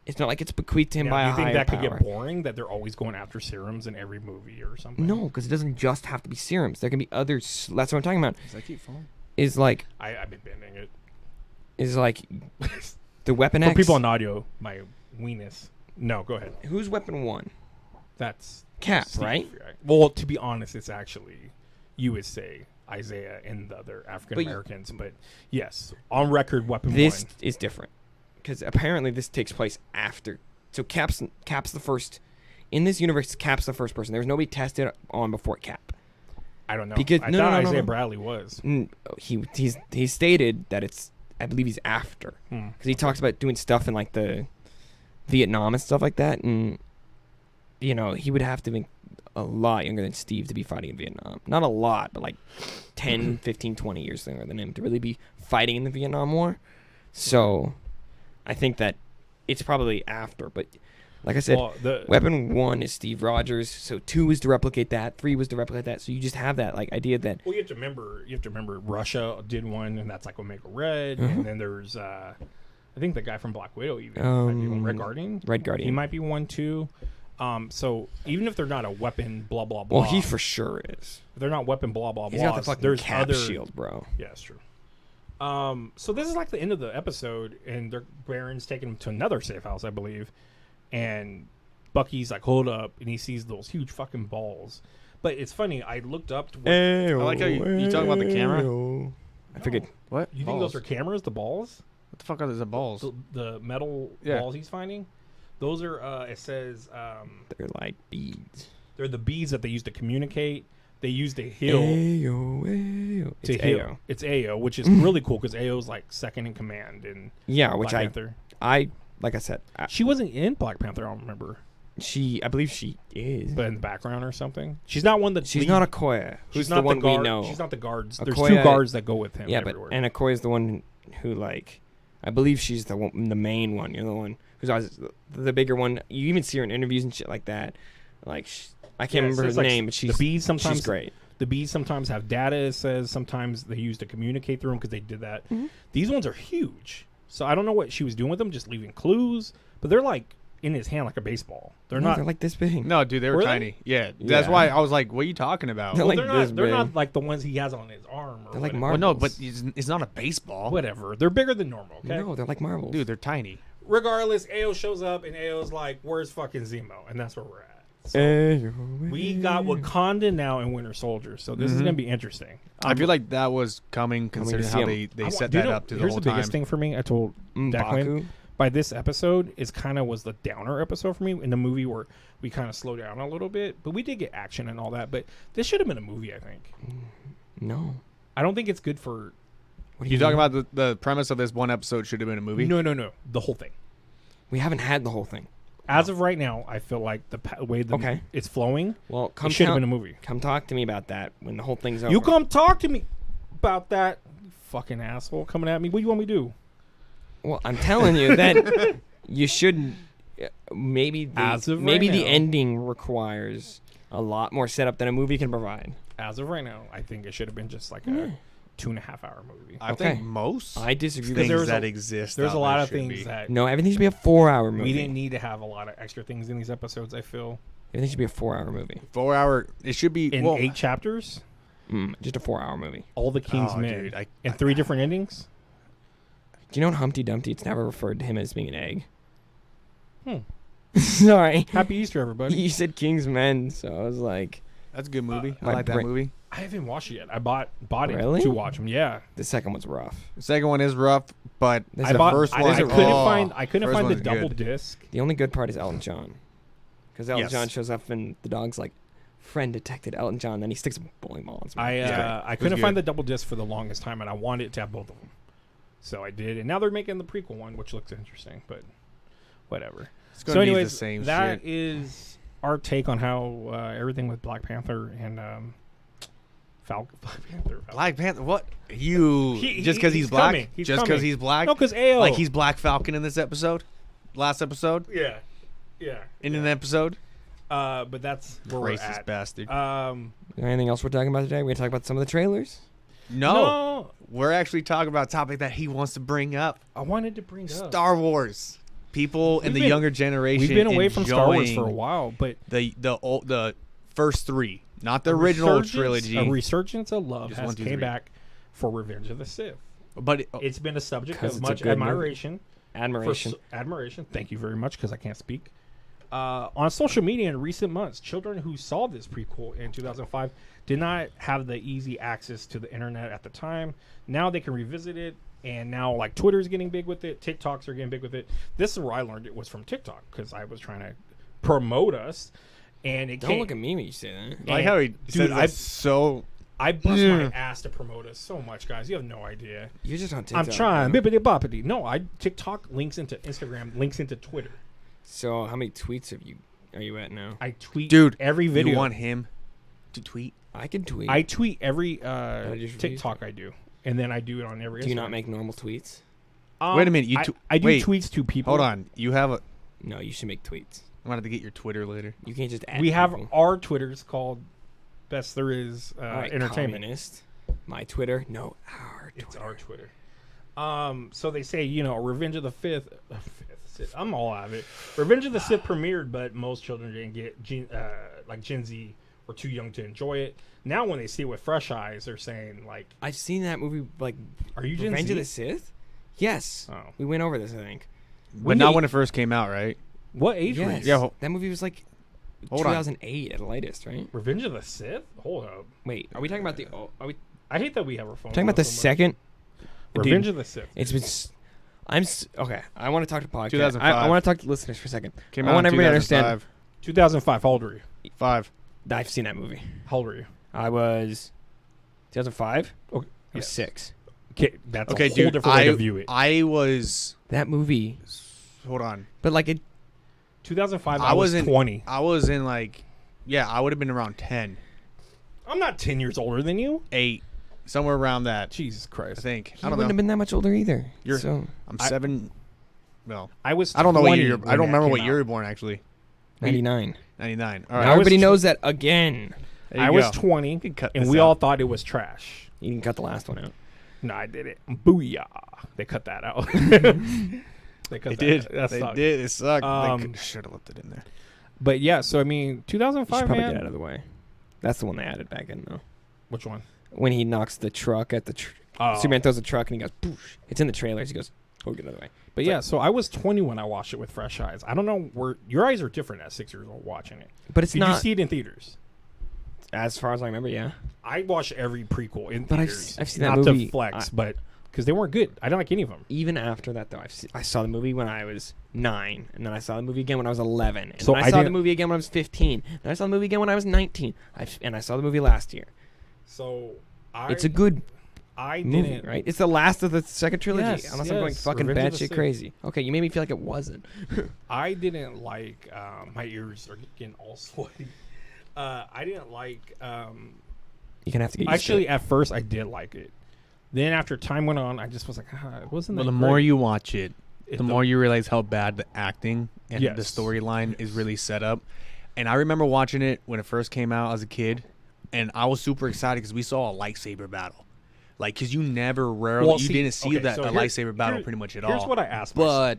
It's not like it's bequeathed to him Yeah, by do a you think higher that could power. get boring? That they're always going after serums in every movie or something? No, because it doesn't just have to be serums. There can be others. That's what I'm talking about. Does that keep falling? Is like I've been bending it. the Weapon For X. people on audio, my weenus. No, go ahead. Who's Weapon 1? That's Cap, Steve, right? Well, to be honest, it's actually you would say Isaiah and the other African Americans, but yes, on record, Weapon This 1. is different because apparently this takes place after. So Cap's the first in this universe. Cap's the first person. There was nobody tested on before Cap. I don't know. Because- I no, thought no, no, Isaiah no. Bradley was. He stated that it's. I believe he's after because he talks about doing stuff in like the Vietnam and stuff like that, and you know he would have to be a lot younger than Steve to be fighting in Vietnam. Not a lot, but like 10, 15, 20 years younger than him to really be fighting in the Vietnam War. So I think that it's probably after, but like I said, Well, the Weapon 1 is Steve Rogers, so 2 is to replicate that, 3 was to replicate that. So you just have that like idea that Well, you have to remember. Russia did one, and that's like Omega Red, Mhm. and then there's, I think the guy from Black Widow even might be one. Red Guardian. Red Guardian. He might be one too. So even if they're not a weapon, blah blah blah. Well, he for sure is. if they're not weapon, blah blah He's blah. got the fucking there's cap other shield, bro. Yeah, it's true. So this is like the end of the episode, and Baron's taking him to another safe house, I believe, and Bucky's like, hold up, and he sees those huge fucking balls. But it's funny, I looked up to what, I like how you talking about the camera. I figured. What? you think those are cameras, the balls? What the fuck are those balls? The metal Yeah. balls he's finding? Those are, it says, They're like beads. they're the beads that they use to communicate. They use to heal. Ayo, ayo. To It's heal. Ayo. It's Ayo, which is really cool because Ayo's like second in command in Yeah, which Black Panther. I like I said, She wasn't in Black Panther, I don't remember. I believe she is. But in the background or something. She's not one that She's not Okoye. She's Who's not the one guard, we know? She's not the guards. There's Okoye- two guards that go with him. Yeah, everywhere. but and Okoye is the one who like, I believe she's the main one. You're the one who's always the bigger one. You even see her in interviews and shit like that. Like I can't remember her name, but she's the bees sometimes she's great. The bees sometimes have data. It says sometimes they use to communicate through them because they did that. Mm-hmm. These ones are huge, so I don't know what she was doing with them, just leaving clues. But they're like in his hand like a baseball. They're No, not. They're like this big. No, dude, they were Were they? tiny. Yeah, that's Yeah. why I was like, "What are you talking about?" They're well, like they're this not. They're big. not like the ones he has on his arm. Or They're like whatever. marbles. Well, no, but it's not a baseball. Whatever. They're bigger than normal. Okay. No, they're like marbles. Dude, they're tiny. Regardless, Ayo shows up and Ayo's like, "Where's fucking Zemo?" And that's where we're at. So Ayo, we got Wakanda now in Winter Soldier, so this is gonna be interesting. I feel like that was coming considering see how him. they set that up to the Here's whole the biggest time. thing for me. I told Declan M'Baku. by this episode is kind of was the downer episode for me in the movie where we kind of slow down a little bit, but we did get action and all that. But this should have been a movie. I think. No. I don't think it's good for. What do You talking mean? about the premise of this one episode should have been a movie? No, the whole thing. We haven't had the whole thing. As of right now, I feel like the way Okay. it's flowing, Well, it should have been a movie. Come talk to me about that when the whole thing's over. You come talk to me about that, you fucking asshole coming at me. What do you want me to do? Well, I'm telling you that you shouldn't. Maybe As of maybe right the now. ending requires a lot more setup than a movie can provide. As of right now, I think it should have been just like a 2.5 hour movie. I Okay. think most I disagree. things with there's that a- exist. There's out a lot there of should things be. that No, everything should be a 4-hour movie. we didn't need to have a lot of extra things in these episodes. I feel Everything should be a 4-hour movie. 4 hour. It should be in well, 8 chapters, Just a 4-hour movie. all the King's Oh, Men, dude, and 3 different endings. Do you know in Humpty Dumpty, it's never referred to him as being an egg? Hmm. Sorry. Happy Easter, everybody! You said King's Men, so I was like, That's a good movie. I my like that brain- movie. I haven't watched it yet. I bought Really? it to watch them. Yeah, the second one's rough. The second one is rough, but There's the a- bought. first I, one I couldn't oh, find. I couldn't first find the one's double good. disc. The only good part is Elton John. Because Elton Yes. John shows up and the dog's like, friend detected Elton John. Then he sticks a bowling ball in his mouth. I It's great. I was couldn't good. find the double disc for the longest time, and I wanted to have both of them. So I did, and now they're making the prequel one, which looks interesting, but whatever. It's So, gonna be anyways, the same that shit. is our take on how everything with Black Panther and Falcon. Black Panther. What you? Just because he's black? coming. He's Just coming. because he's black? No, because AO. Like he's Black Falcon in this episode, last episode, yeah. in an episode. But that's where we're Racist at. bastard. Anything else we're talking about today? We're going to talk about some of the trailers? No, we're actually talking about a topic that he wants to bring up: I wanted to bring up. Star Wars. People in the been- younger generation. We've been away from Star Wars for a enjoying while, but The first three, not the a original resurgence- trilogy. A resurgence of love Just has 1, 2, came 3. back for Revenge of the Sith. but It's been a subject 'Cause of it's a much good movie. admiration. Admiration. Admiration. Thank you very much, because I can't speak. On social media in recent months, children who saw this prequel in 2005 did not have the easy access to the internet at the time. Now they can revisit it, and now like Twitter's getting big with it, TikToks are getting big with it. This is where I learned it was from TikTok, because I was trying to promote us, and it Don't came. look at me when you say that. I like how he says I that so. I bust my ass to promote us so much, guys. You have no idea. You're just on TikTok. I'm trying. bro. Bippity boppity. No, TikTok links into Instagram, links into Twitter. So how many tweets are you at now? I tweet Dude, every video. You want him to tweet? I can tweet. I tweet every just refuse TikTok I do, and then I do it on every. Do you Instagram. not make normal tweets? Wait a minute, you I do wait. tweets to people. Hold on. You have a. No, you should make tweets. I'm gonna have to get your Twitter later. You can't just add We have people. our Twitters called Best There Is All right, Entertainment. communist. My Twitter. No, our Twitter. It's our Twitter. So they say, Revenge of the Fifth. I'm all out of it. Revenge of the Sith premiered, but most children didn't get Gen Z or too young to enjoy it. Now when they see it with fresh eyes, they're saying like, I've seen that movie. Like, "Are you Gen Revenge Z?" of the Sith? Yes. Oh. We went over this, I think. But not when it first came out, right? What age were Yes. you? Yeah, That movie was like Hold on. 2008 at the latest, right? Revenge of the Sith? Hold up. Wait, are we talking about the? Are we I hate that we have our phone. talking about the so much. second? Revenge Dude, of the Sith. It's been. Okay. I want to talk to podcast. 2005. I want to talk to listeners for a second. Came I out want in everybody to understand. 2005. How old were you? 5. I've seen that movie. How old were you? I was 2005. Okay. I was 6. Okay, that's Okay, a whole dude. different way to view it. I was. That movie, Hold on. but like it. 2005. I I was wasn't- 20. I was in like. Yeah, I would have been around 10, I'm not 10 years older than you. 8, somewhere around that. Jesus I Christ. think. He I don't wouldn't know. have been that much older either. You're- So I'm I- 7. Well, I was. I don't know what 20 year. when I don't that remember came what year you out. were born actually. 99. 99. All Now right. I was everybody tw- knows that again. There you I was go. 20, You can cut and this we out. all thought it was trash. You can cut the last one out. No, I did it. Booyah! They cut that out. They cut They did. That, that They sucked. did. It sucked. They should have left it in there. But yeah, so I mean, You should 2005, probably man. get out of the way. That's the one they added back in though. Which one? When he knocks the truck at the Oh. Superman throws the truck and he goes poof. It's in the trailers. He goes, "Oh, get out of the way." But yeah, so I was 20 when I watched it with fresh eyes. I don't know where your eyes are different at 6 years old watching it. But it's Did not you see it in theaters? as far as I remember. Yeah, I watched every prequel in But I've theaters. I've seen that not movie. to flex, but because they weren't good. I didn't like any of them. Even after that though, I saw the movie when I was 9, and then I saw the movie again when I was 11, and So then I I saw the didn't- movie again when I was 15, and I saw the movie again when I was 19. And I saw the movie last year. So It's a good I movie, didn't. right? It's the last of the second trilogy. Yes, Unless I'm going yes, fucking Revenge of the batshit Sith. crazy. Okay, you made me feel like it wasn't. I didn't like. My ears are getting all sweaty. I didn't like. You're gonna have to get used Actually, to it. at first, I did like it. Then, after time went on, I just was like, it wasn't. Well, that the more great. you watch it, It- the more you realize how bad the acting and the Yes. storyline is really set up. And I remember watching it when it first came out as a kid, and I was super excited because we saw a lightsaber battle. Like, because you didn't see okay, that so a here- lightsaber battle here- pretty much at Here's all. what I asked myself. But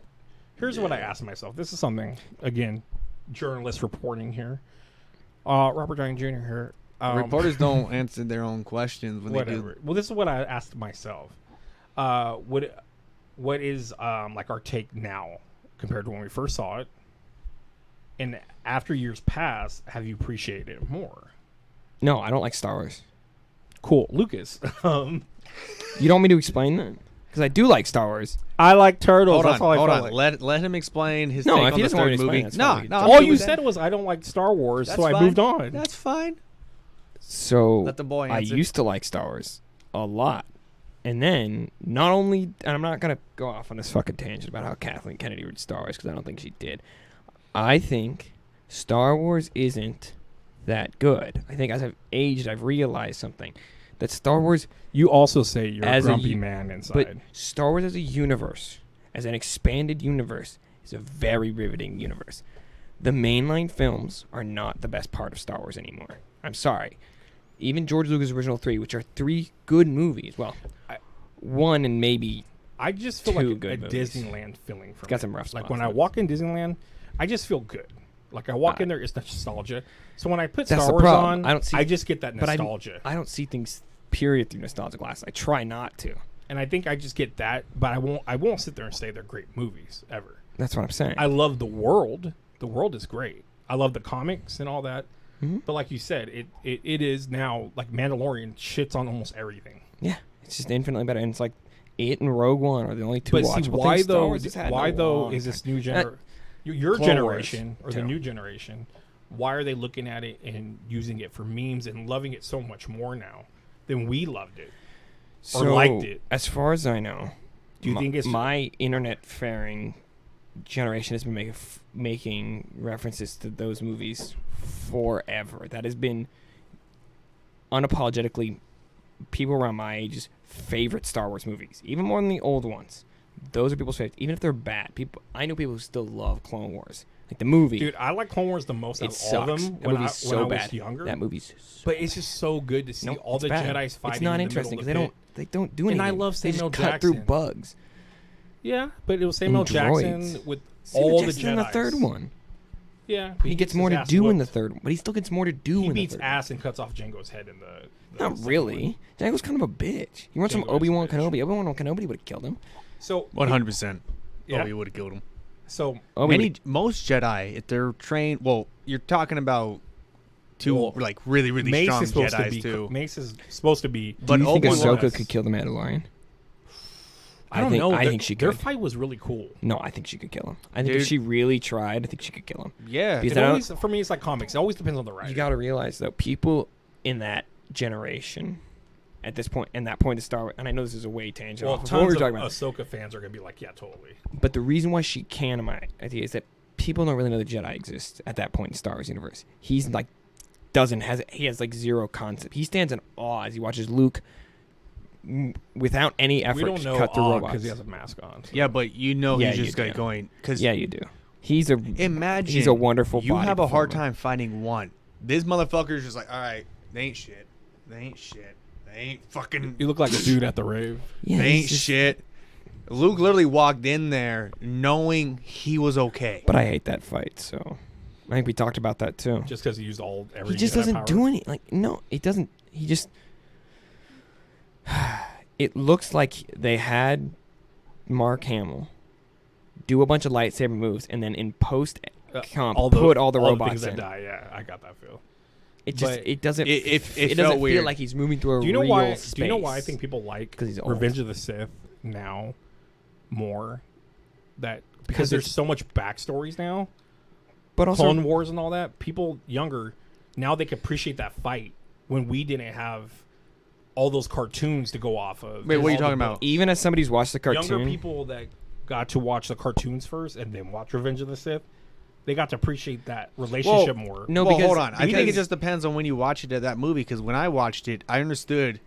Here's what I asked myself. This is something, again, journalist reporting here. Robert Downey Jr. here. reporters don't answer their own questions when Whatever. they do. Well, this is what I asked myself. What is like our take now compared to when we first saw it? And after years pass, have you appreciated it more? No, I don't like Star Wars. Cool, Lucas. You don't want me to explain that? Because I do like Star Wars. I like turtles. Hold on, That's all I hold felt on. like. Let him explain his No, take if on he the doesn't want third to explain, movie. that's No, fine. no. I'm All good you with said that. was I don't like Star Wars, That's so I fine. moved on. That's fine. So Let the boy I answer. used to like Star Wars a lot. And then, not only, and I'm not going to go off on this fucking tangent about how Kathleen Kennedy read Star Wars, because I don't think she did. I think Star Wars isn't that good. I think as I've aged, I've realized something. That Star Wars, You also say you're As a a grumpy u- man inside. but Star Wars as a universe, as an expanded universe, is a very riveting universe. The mainline films are not the best part of Star Wars anymore. I'm sorry. Even George Lucas' original 3, which are 3 good movies. Well, one and maybe I just feel two like a good movies. Disneyland feeling for It's got me. some rough Like spots, when I but- walk in Disneyland, I just feel good. Like I walk in there, it's nostalgia. So when I put That's Star the Wars problem. on, I don't see- just get that but nostalgia. I don't see things period through nostalgia glasses. I try not to. And I think I just get that, but I won't sit there and say they're great movies ever. That's what I'm saying. I love the world. The world is great. I love the comics and all that. Mhm. But like you said, it is now like Mandalorian shits on almost everything. Yeah, it's just infinitely better. And it's like it and Rogue One are the only two But watchable see, why things Star though? Wars has had in Why a though long is time. this new your Clone generation Wars, or the too. new generation? Why are they looking at it and using it for memes and loving it so much more now than we loved it? Or liked it. As far as I know, Do you think it's my internet faring generation has been making references to those movies forever. That has been unapologetically people around my age's favorite Star Wars movies, even more than the old ones. Those are people's favorites, even if they're bad. I know people who still love Clone Wars, like the movie. Dude, I like Clone Wars the most it out of sucks. all of them That when I movie's so was bad. younger. That movie's. But it's just so good to see No, all it's the bad. Jedi's fighting. It's not in the interesting because because they don't do anything. And I love They just Samuel cut through Jackson. bugs. Yeah, but it was Samuel And Jackson droids. with Samuel all Jackson the in Jedi's. the third one. Yeah, He gets more to do in the third one, but he still gets more to do in the third. He beats ass and cuts off Jango's head in the Not really. Jango's kind of a bitch. You want some Jango is Obi-Wan a bitch. Kenobi. Obi-Wan Kenobi would have killed him. So 100%. Yeah. Oh, he would have killed him. So Most Jedi, if they're trained, well, you're talking about two like really Mace strong is supposed to Jedi's be. too. Mace is supposed to be. Do you think Obi-Wan Ahsoka was- could kill the Mandalorian? I don't know. I think she Their could. fight was really cool. No, I think she could kill him. I think if Dude. she really tried, I think she could kill him. Yeah. Because It I don't- always, for me, it's like comics. It always depends on the writer. You got to realize though, people in that generation, at this point, in that point of Star Wars, and I know this is a way tangent Well, off of what we're tons talking of about, Ahsoka fans are gonna be like, yeah, totally. but the reason why she can, in my idea, is that people don't really know the Jedi exist at that point in Star Wars universe. He's like, he has like zero concept. He stands in awe as he watches Luke without any effort We don't know cut through robots. because he has a mask on. So. Yeah, but you know Yeah, he's you just do. going because Yeah, you do. He's a imagine he's a wonderful. You body have a hard performer. time finding one. This motherfucker's just like, all right, they ain't shit. They ain't shit. They ain't fucking. You look like a dude at the rave. Yeah, They he's ain't just- shit. Luke literally walked in there knowing he was okay. But I hate that fight. So I think we talked about that too. Just because he used every. He just Jedi doesn't power. do any. Like no, it doesn't. He just. It looks like they had Mark Hamill do a bunch of lightsaber moves, and then in post comp put all the robots things in. that die. Yeah, I got that feel. It just But it doesn't. it it felt doesn't feel weird. like he's moving through a Do you know real why? space. Do you know why I think people like 'Cause he's old. Revenge of the Sith now more? Because Because there's it's- so much backstories now. But also, Clone Wars and all that. People younger now they can appreciate that fight when we didn't have all those cartoons to go off of. Wait, and what are you all the talking about? books. even as somebody who's watched the cartoon, Younger people that got to watch the cartoons first and then watch Revenge of the Sith, they got to appreciate that relationship more. no, well, because hold on. I think it because- just depends on when you watch it at that movie. Because when I watched it, I understood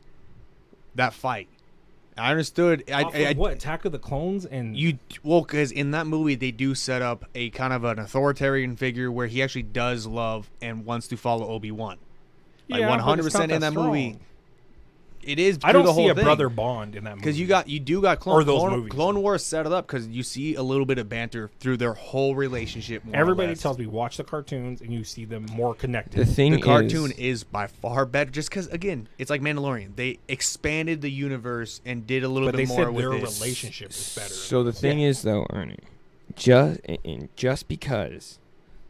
that fight. I understood. Off of what Attack of the Clones and Because in that movie they do set up a kind of an authoritarian figure where he actually does love and wants to follow Obi-Wan. Like Yeah, but it's 100% not in that movie. strong. It is. I through don't the see whole a thing. brother bond in that movie Because you do got Or those movies. Clone Wars set it up because you see a little bit of banter through their whole relationship. More or Everybody less. tells me watch the cartoons and you see them more connected. the thing The cartoon is, is by far better, just because again, it's like Mandalorian. They expanded the universe and did a little but they bit more said with their it. relationship is better. So the thing is, though, Ernie, just because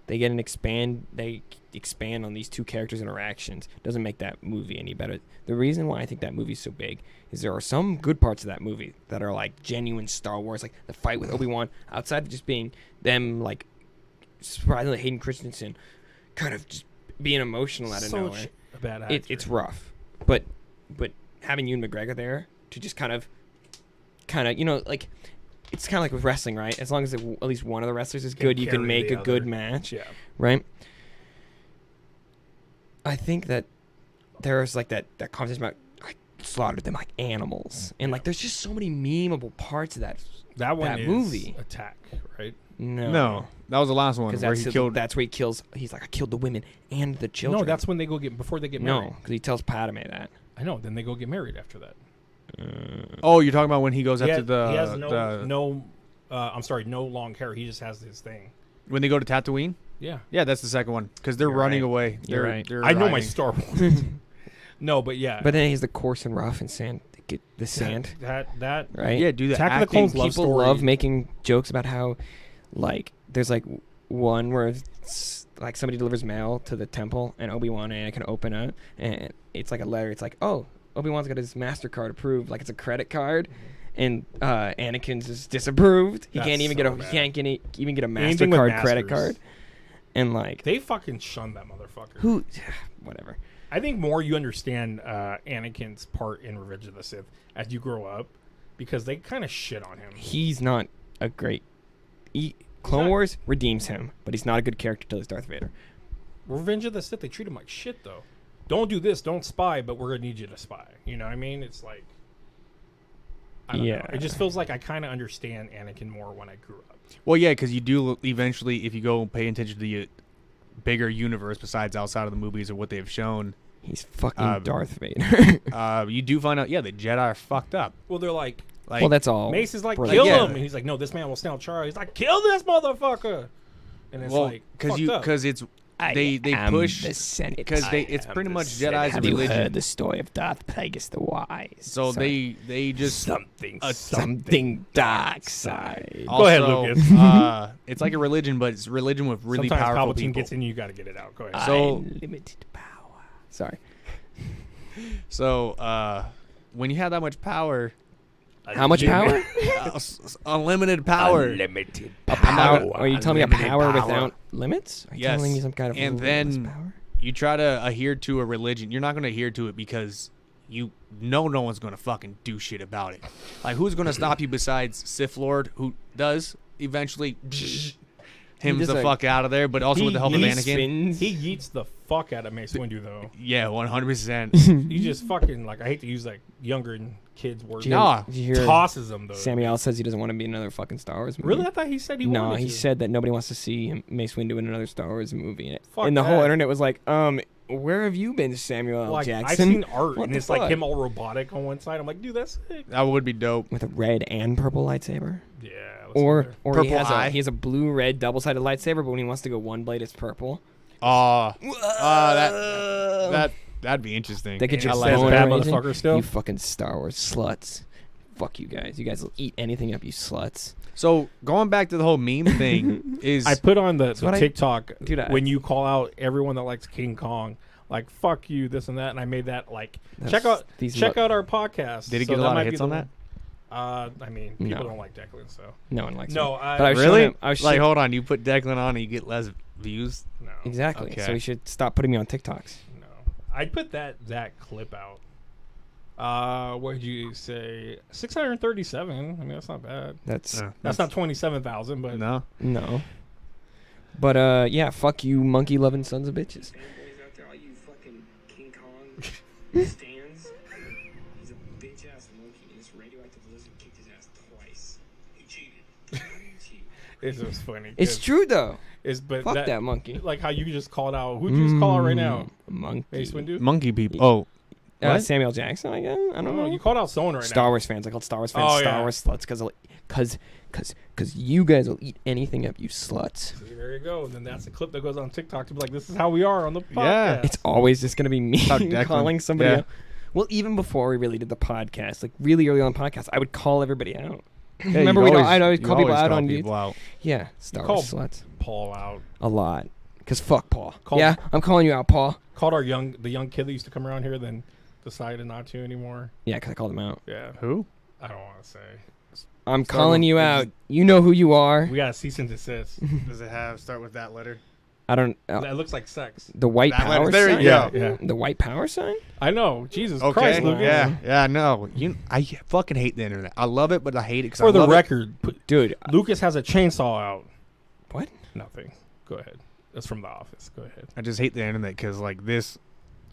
they expand on these two characters' interactions doesn't make that movie any better. The reason why I think that movie's so big is there are some good parts of that movie that are like genuine Star Wars, like the fight with Obi-Wan, outside of just being them like surprisingly Hayden Christensen kind of just being emotional out of nowhere. Such a bad actor. It's rough, but having Ewan McGregor there to just kind of like it's kind of like with wrestling, right? As long as at least one of the wrestlers is Can good, you can carry make the a good other. match, Yeah. right? I think that there's like that conversation about like slaughtered them like animals, and like there's just so many memeable parts of that. That one that is movie. Attack, right? No, that was the last one because where he killed. That's where he kills. He's like, I killed the women and the children. No, that's when they go get before they get married. no, because he tells Padme that. I know. Then they go get married after that. Oh, you're talking about when he goes He after has, he has the no long hair. He just has his thing. when they go to Tatooine. Yeah. Yeah, that's the second one because they're You're running right. away. You're They're, right. they're I know my hiding. Star Wars. No, but yeah. But then he's the coarse and rough and sand. Get the sand, That right? Yeah, do the Attack of the acting. Clones love People story. love making jokes about how, like, there's like one where it's, like somebody delivers mail to the temple and Obi-Wan and Anakin open it and it's like a letter. It's like, oh, Obi-Wan's got his MasterCard approved, like it's a credit card, and Anakin's is disapproved. He That's can't even so get a bad. even get a Anything with MasterCard credit masters. card, and like They fucking shunned that motherfucker. who, whatever. I think more you understand Anakin's part in Revenge of the Sith as you grow up, because they kind of shit on him. He's not a great. Clone not- Wars redeems him, but he's not a good character till he's Darth Vader. Revenge of the Sith, they treat him like shit though. Don't do this, don't spy, but we're gonna need you to spy. You know what I mean? It's like, I don't know. Yeah. It just feels like I kind of understand Anakin more when I grew up. Well, yeah, because you do eventually, if you go pay attention to the bigger universe besides outside of the movies or what they've shown, He's fucking Um, Darth Vader. you do find out, yeah, the Jedi are fucked up. Well, they're like, well, that's all. Mace is like, for kill yeah. him. And he's like, no, this man will stand trial. He's like, kill this motherfucker. and it's well, like fucked up. because it's they push because it's pretty much Jedi's Have you religion. heard the story of Darth Plagueis the Wise? So Sorry. they just something dark side. Go ahead, also, Lucas. It's like a religion, but it's religion with really Sometimes powerful Palpatine people. gets in you, got to get it out. Go ahead. So- Unlimited power. Sorry. So when you have that much power, How much power? unlimited power. Unlimited Power. Are you telling me a Unlimited power power. without limits? Are you Yes. telling me some kind of And limitless then power? you try to adhere to a religion. You're not going to adhere to it because you know no one's going to fucking do shit about it. Like, who's going to stop you besides Sith Lord, who does eventually him just, the like, fuck out of there, but also with the help of he Anakin. spins. He yeets the fuck out of Mace Windu, though. Yeah, 100%. He just fucking, like, I hate to use, like, younger kids' words. Did you, Nah. did you hear Tosses them, though. Samuel says he doesn't want to be in another fucking Star Wars movie? Really? I thought he said he No, wanted he to. said that nobody wants to see Mace Windu in another Star Wars movie. Fuck And the whole that. internet was like, where have you been, Samuel L. Like, Jackson? I've seen art, What and the it's like fuck? him all robotic on one side. I'm like, dude, that's sick. That would be dope. With a red and purple lightsaber? Yeah. Or he Purple has eye. he has a blue-red double-sided lightsaber, but when he wants to go one blade, it's purple. That'd be interesting. That gets your I like boner that. bad raging. motherfucker still. You fucking Star Wars sluts. Fuck you guys. You guys will eat anything up, you sluts. So going back to the whole meme thing is I put on the what I- TikTok Dude, when you call out everyone that likes King Kong, like fuck you, this and that, and I made that like check That's- out these check out our podcast. Did it So get a that lot of might be hits the on one. that? I mean, people No. don't like Declan, so No one likes no. him. I, But I was Really? showing him, I was Like, showing- hold on, you put Declan on and you get less views. no, Exactly. Okay. So you should stop putting me on TikToks. no. I'd put that clip out. What did you say? 637. I mean, that's not bad. That's That's not 27,000, but No. no. But yeah, fuck you, monkey loving sons of bitches. Fanboys out there, all you fucking King Kong stands. He's a bitch ass monkey, and this radioactive lizard kicked his ass twice. He cheated. He cheated. it's just funny. It's 'cause true though. But Fuck that monkey. Like how you just called out. Who'd you just call out right now? Monkey. Mace Windu? Monkey people. Oh, what? Samuel Jackson, I guess. I don't know. You called out someone right Star now. Wars fans. I called Star Wars fans Oh, Star yeah. Wars sluts because you guys will eat anything up, you sluts. See, there you go. And then that's the clip that goes on TikTok to be like, this is how we are on the podcast. Yeah. It's always just gonna be me Talk Declan. calling somebody Yeah. out. Well, even before we really did the podcast, like really early on the podcast, I would call everybody out. Yeah, Remember, you'd I'd always you call people always out call on people out. Yeah, Star call- Wars sluts. Paul out. A lot. Cause fuck Paul. Call- Yeah, I'm calling you out, Paul. Called the young kid that used to come around here, then decided not to anymore. Yeah, cause I called him out. Yeah. Who? I don't want to say. I'm Start calling with- you is out. it- You know who you are. We got a cease and desist. Does it have start with that letter? I don't. That looks like sex. The white That power letter. There you sign. go. Yeah. The white power sign. I know. Jesus Okay. Christ, Lucas. Yeah. No. I fucking hate the internet. I love it, but I hate it because For the record, Dude, Lucas has a chainsaw out. what? Nothing. Go ahead. That's from The Office. Go ahead. I just hate the internet because like this.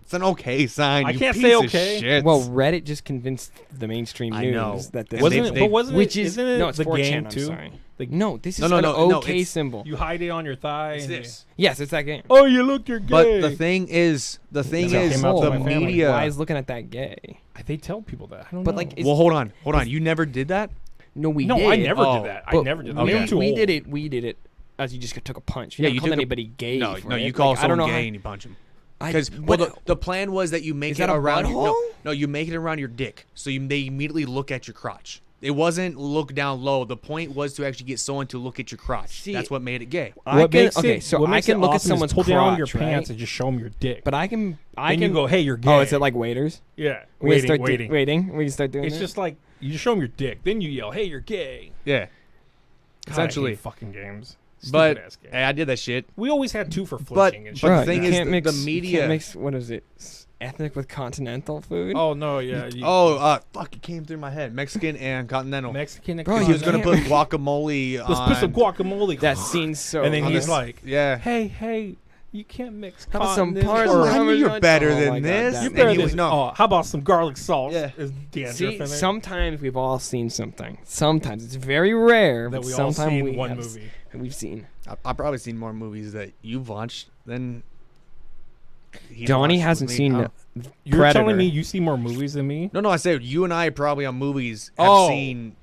It's an okay sign. I you can't piece say of okay. shit. Well, Reddit just convinced the mainstream I news know. that this And Wasn't they- it? they- But wasn't which it? is Isn't it no, it's the 4chan. game I'm too? sorry. The- No, this is No, an no, okay it's- symbol. You hide it on your thigh. it's and this. Yes, it's that game. Oh, you look, you're gay. But the thing is, That came out to the my family. media. Why is looking at that gay? They tell people that. I don't But, know. like, it's- Well, hold on. You never did that. No, we no, did. I never Oh, did that. I But never did that. okay. I'm too we old. did it. We did it. As you just took a punch. You Yeah, never you called took a- anybody gay. No, for no, it. you call Like, I don't someone know gay how- and you punch him. I- Because but- the plan was that you make Is it that a around butthole? no, you make it around your dick. So they immediately look at your crotch. It wasn't look down low. The point was to actually get someone to look at your crotch. See, That's what made it gay. What makes okay, it, so what I makes can it look at awesome is someone's pull down your crotch, pants right? and just show them your dick. But I can. then you go, hey, you're gay. Oh, is it like waiters? yeah, We waiting, start waiting. waiting. We can start doing It's that? just like you just show them your dick. Then you yell, hey, you're gay. Yeah. God, Essentially. I hate fucking games. But Stupid-ass games. hey, I did that shit. We always had two for But- flinching and but shit. the Bruh, thing you is can't the mix, media- You can't mix, what is it? Ethnic with continental food? Oh no, yeah. You, Fuck! It came through my head. Mexican and continental. Mexican. And Bro, He you was gonna put can't- guacamole Let's put some on. guacamole. That scene's so. and then on he's this- like, Yeah. hey, you can't mix. How about some continental Parmesan? or- I knew you're better Oh my than God, this. that- You're And better he than was- no. Oh, how about some garlic sauce? Yeah. Is dandruff See, in there? sometimes we've all seen something. Sometimes it's very rare, that but we all sometimes seen we one have movie. We've seen. I've probably seen more movies that you've watched than. he's Donnie watched hasn't with me. seen Oh. You're Predator. telling me you see more movies than me? No, I said you and I probably on movies have Oh. seen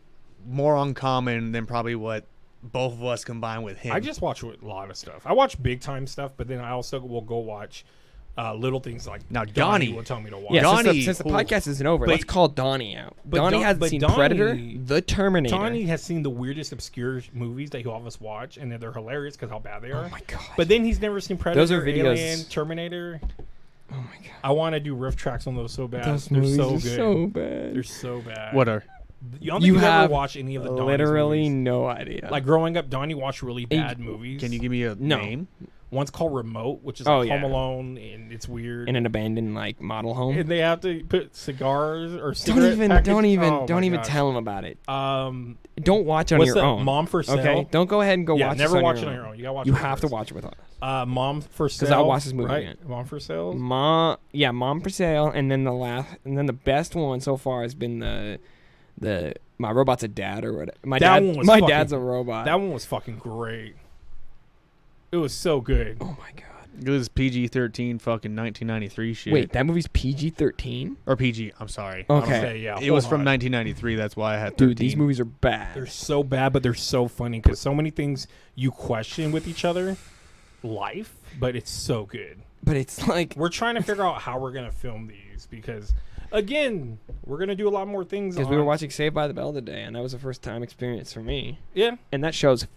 more uncommon than probably what both of us combined with him. I just watch a lot of stuff. I watch big time stuff, but then I also will go watch little things like Now, Donnie Donnie will tell me to watch. Yeah, Donnie- since the podcast isn't over, But- let's call Donnie out. but Donnie Don- hasn't but seen Donnie- Predator, The Terminator. Donnie has seen the weirdest, obscure movies that he'll have us watch, and they're hilarious because how bad they are. Oh my god. But then he's never seen Predator, Those are videos- Alien, Terminator. oh my god. I want to do riff tracks on those so bad. Those They're movies so are good. so bad. They're so bad. What are? You don't think You you've have ever watched any of the Donnie's literally movies? no idea. Like growing up, Donnie watched really bad movies. Can you give me a No. name? One's called Remote, which is Oh, like yeah. Home Alone, and it's weird. in an abandoned like model home. And they have to put cigars or Don't cigarette even package- don't even Oh, don't my even gosh. tell him about it. Um, Don't watch on what's your that? own. Mom for Sale. Okay, don't go ahead and go Yeah, watch. never this watch on it on your your own. You gotta watch. You it have to first. watch it with us. Mom for Sale. I'll watch this movie right? again. Mom for Sale. Mom for Sale, and then the best one so far has been the My Robot's a Dad or whatever. My That one was fucking- dad's a robot. That one was fucking great. It was so good. Oh my god. This is PG-13 fucking 1993 shit. Wait, that movie's PG-13? Or PG. I'm sorry. Okay. Okay, yeah. It was hold from on. 1993. That's why I had 13. Dude, these movies are bad. They're so bad, but they're so funny because so many things you question with each other, life, but it's so good. But it's like We're trying to figure out how we're gonna film these because, again, we're gonna do a lot more things. because we were watching Saved by the Bell today, and that was a first time experience for me. Yeah. And that show's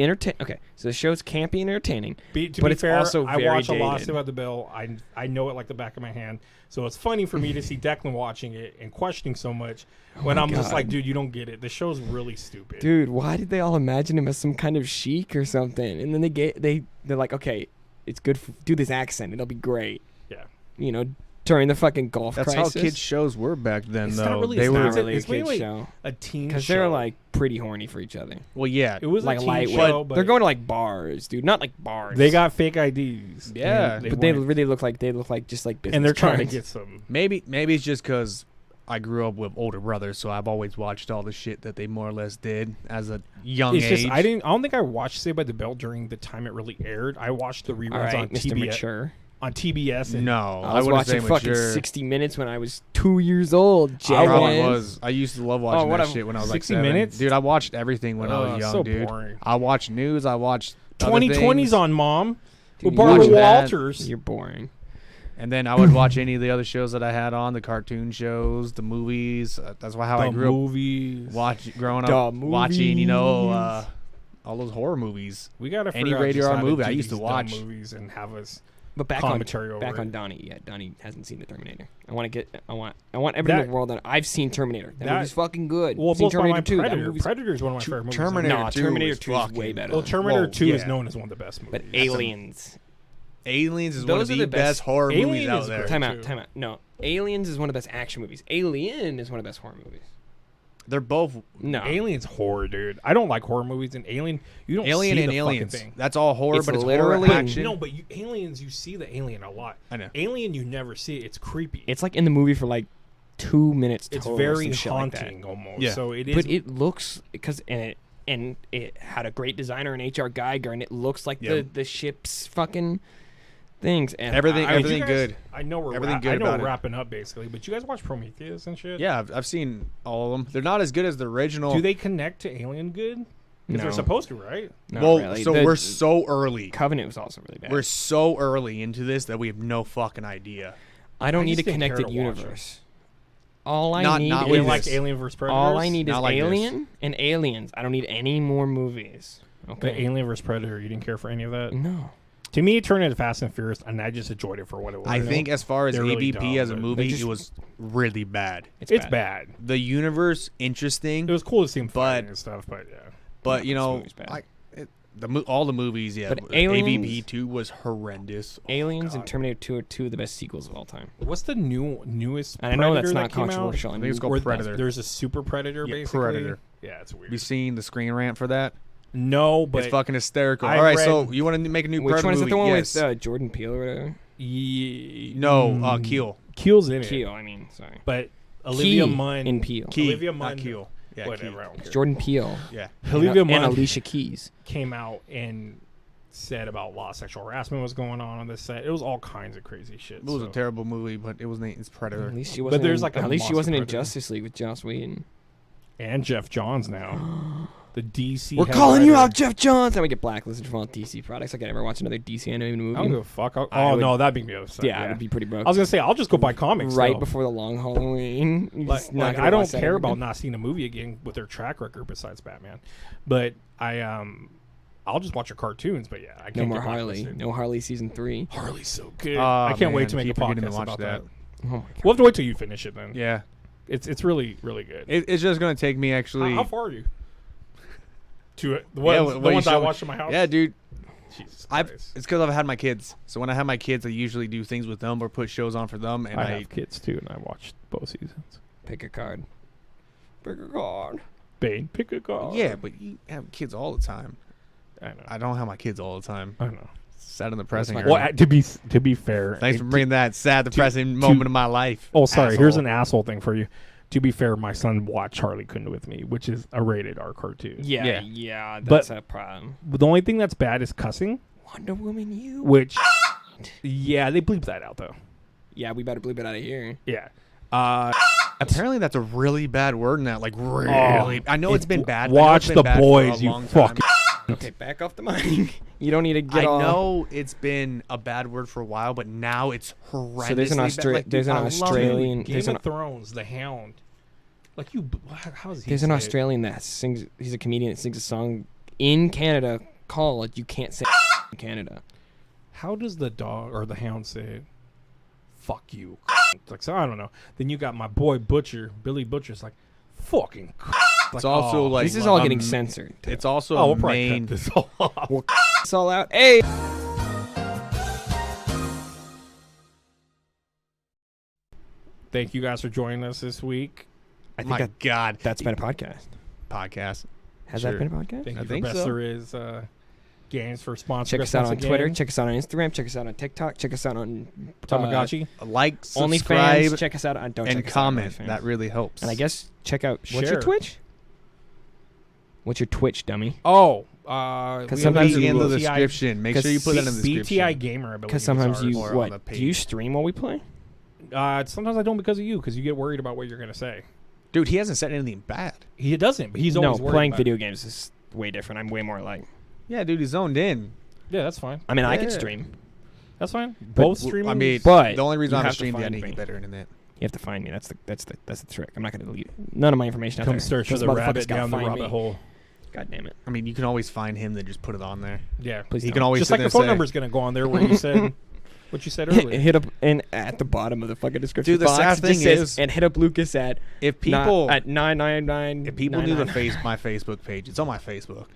entertain. Okay, so the show's campy and entertaining. To But be it's fair, also I very watch a lot of dated. Saved by the Bell. I know it like the back of my hand. So it's funny for me to see Declan watching it and questioning so much when my I'm just God. like, dude, you don't get it. The show's really stupid. Dude, why did they all imagine him as some kind of sheik or something? And then they're like, okay, it's good. Do this accent. It'll be great. Yeah. You know, during the fucking Gulf That's crisis. how kids shows were back then, It's though. not really. They It's were not really a it's kid really show. a teen Because show. they're like pretty horny for each other. well, yeah. It was like a teen light, show, but but they're going to like bars, dude. Not like bars. They got fake IDs. Yeah. and but they wanted- really look like just like business and they're trying to cards. get some. Maybe it's just because I grew up with older brothers, so I've always watched all the shit that they more or less did as a young It's age. just I don't think I watched Saved by the Bell during the time it really aired. I watched the reruns All right, on Mr. TBS. Mature. On TBS. And No, I was wouldn't say watching fucking mature. 60 Minutes when I was 2 years old. I probably Jalen. was. I used to love watching what that a- shit when I was 60 like 7. Minutes? Dude, I watched everything when I was young, so dude. boring. I watched news. I watched other 2020's things, on Mom Dude, with you Barbara watch that. Walters. You're boring. and then I would watch any of the other shows that I had on, the cartoon shows, the movies. That's why how I The grew up movies. growing The up watching, movies. all those horror movies. We gotta any figure out rated just R how movie do I used to these dumb watch. movies and have us. But back Commentary on over it. Donnie. Yeah, Donnie hasn't seen the Terminator. I want everyone in the world that I've seen Terminator. That movie's fucking good. Well, Seen blows my mind. 2. That Predator. movie's Predator is one of my favorite movies. Terminator No, 2 Terminator is 2 is way fucking- better. Well, Terminator Whoa, 2 is yeah. known as one of the best movies. But Aliens. Aliens is one Those of are the the best best- horror Alien movies out is there. great. Time too. out. Time out. No, Aliens is one of the best action movies. Alien is one of the best horror movies. They're both No. Alien's horror, dude. I don't like horror movies. And Alien, you don't Alien see and the Aliens. fucking thing. That's all horror, It's but it's literally- horror action. No, but Aliens, you see the alien a lot. I know. Alien, you never see it. It's creepy. It's like in the movie for like 2 minutes It's total or very some shit like that. haunting almost. Yeah. So it is. But it looks and it had a great designer in H.R. Geiger, and it looks like Yep. the ship's fucking things. And Everything- I- everything you guys- good. I know we're Everything good I know about we're it. wrapping up basically, but you guys watch Prometheus and shit. Yeah, I've seen all of them. They're not as good as the original. Do they connect to Alien good? Because No. they're supposed to, right? Not well, really. so The we're so early. Covenant was also really bad. We're so early into this that we have no fucking idea. I don't I need a just didn't care connected to watch universe. All I Not- need not You with is didn't like this. Alien vs Predators. all I need is Not like this. Alien and Aliens. I don't need any more movies. The Okay. Alien vs Predator. You didn't care for any of that. No. To me, it turned into Fast and Furious, and I just enjoyed it for what it was. I think as far as They're really ABP dumb, as a but movie, they just- it was really bad. it's bad. The universe, interesting, It was cool to see him But- fighting and stuff, but yeah. but you this know, movie's bad. all the movies, yeah. But ABP Aliens- 2 was horrendous. Aliens God. and Terminator 2 are two of the best sequels of all time. What's the newest? And I know Predator that's not that came out? controversial. I think it's called Where Predator. There's a super predator, Yeah, basically. Predator. Yeah, it's weird. Have you seen the screen rant for that? No, but It's fucking hysterical. I All right, read- so you want to make a new Which Predator one is it? movie? The one Yes. with Jordan Peele or whatever? No, Keel. Keel's in it. Keel, I mean, sorry. But Olivia Key Munn in Peele. Key, Olivia not Munn. Keel. Yeah, Whatever. Key. I don't care. Jordan Peele. Yeah. Olivia and Munn Alicia Keys. came out and said about a lot of sexual harassment was going on this set. It was all kinds of crazy shit. It was so- a terrible movie, but it was it's Predator. At least she wasn't. there's in, like a at least she monster wasn't in predator. Justice League with Joss Whedon. And Jeff Johns now. the DC. We're head calling you writer. out, Jeff Johns. And we get blacklisted from all DC products. I can never watch another DC animated movie. I don't give a fuck. I would- No, that'd be me upset. yeah, it would be pretty broke. I was gonna say I'll just go buy comics right though. before the long Halloween. You're just not Like gonna I don't watch that care ever about again. not seeing a movie again with their track record besides Batman, but I'll just watch your cartoons. But yeah, I can't No more get Harley. blacklisted. No Harley season 3. Harley's so good. Oh, I can't wait man, to make a keep forgetting podcast to watch about that. that. Oh my god. We'll have to wait till you finish it then. Yeah, It's really really good. it's just gonna take me actually. How far are you? To it, the Yeah, ones, what the you ones I showed me. watched in my house. Yeah, dude. Jesus It's Christ. because I've had my kids. So when I have my kids, I usually do things with them or put shows on for them. And I I have kids too, and I watched both seasons. Pick a card. Pick a card. Bane, pick a card. yeah, but you have kids all the time. I know. I don't have my kids all the time. I know. Sad and depressing. my- Ernie. Well, to be fair, Thanks for it- bringing that sad, depressing moment of my life. Oh, sorry. Here's asshole. an asshole thing for you. To be fair, my son watched Harley Quinn with me, which is a rated R cartoon. Yeah, Yeah. that's But- a problem. But the only thing that's bad is cussing, Wonder Woman, you. which, yeah, they bleep that out though. Yeah, we better bleep it out of here. Yeah. Apparently, that's a really bad word now. Like really, I know it's been bad. I know Watch it's been The bad for a Boys, you long time. fucking. Okay, back off the mic. You don't need to get I all. know it's been a bad word for a while, but now it's horrendously So there's an bad. Like, dude, there's an I love it. Australian Game there's of an Thrones, The Hound. Like you, how is he? there's an say it? Australian that sings. He's a comedian that sings a song in Canada called "You Can't Say in Canada." How does the dog or the hound say it? Fuck you. Like so, I don't know. Then you got my boy Butcher, Billy Butcher's like, fucking. It's also like This is all um, getting censored. too. It's also Oh, we'll a probably main. cut this all off. It's all out. Hey. Thank you guys for joining us this week. I think My God, that's been a podcast. podcast. Has Sure. that been a podcast? Thank I you for think Best so. There Is Games for sponsoring Check us us out once on Twitter. again. Check us out on Instagram. Check us out on TikTok. Check us out on Tamagotchi. Like, OnlyFans. subscribe, Check us out on don't and check us out on comment. OnlyFans. That really helps. And I guess check out. What's Share. your Twitch? What's your Twitch, dummy? Oh, Because we sometimes have be in the BTI description. Make sure you put that in the description. BTI Gamer, I believe. Because is sometimes ours. you or on the do you page. stream while we play? Sometimes I don't because of you, because you get worried about what you're gonna say. Dude, he hasn't said anything bad. He doesn't, but he's No, always worried playing about video it. games is way different. I'm way more like. Yeah, dude, he's zoned in. Yeah, that's fine. I mean, I could Yeah. stream. That's fine. But Both w- streaming. I mean, But the only reason you I'm have to streaming, I find need to me. get better internet. You have to find me. That's the trick. I'm not going to delete none of my information out come there. search for Those the motherfuckers rabbit gotta down the find rabbit me. hole. God damn it. I mean, you can always find him, then just put it on there. Yeah, Please He don't. can always just sit like there the and phone say, number's gonna go on there where you said what you said earlier. hit up and at the bottom of the fucking description Dude, the box, sad it just thing says, is- and hit up Lucas at If people, at 999. if people knew my Facebook page, it's on my Facebook.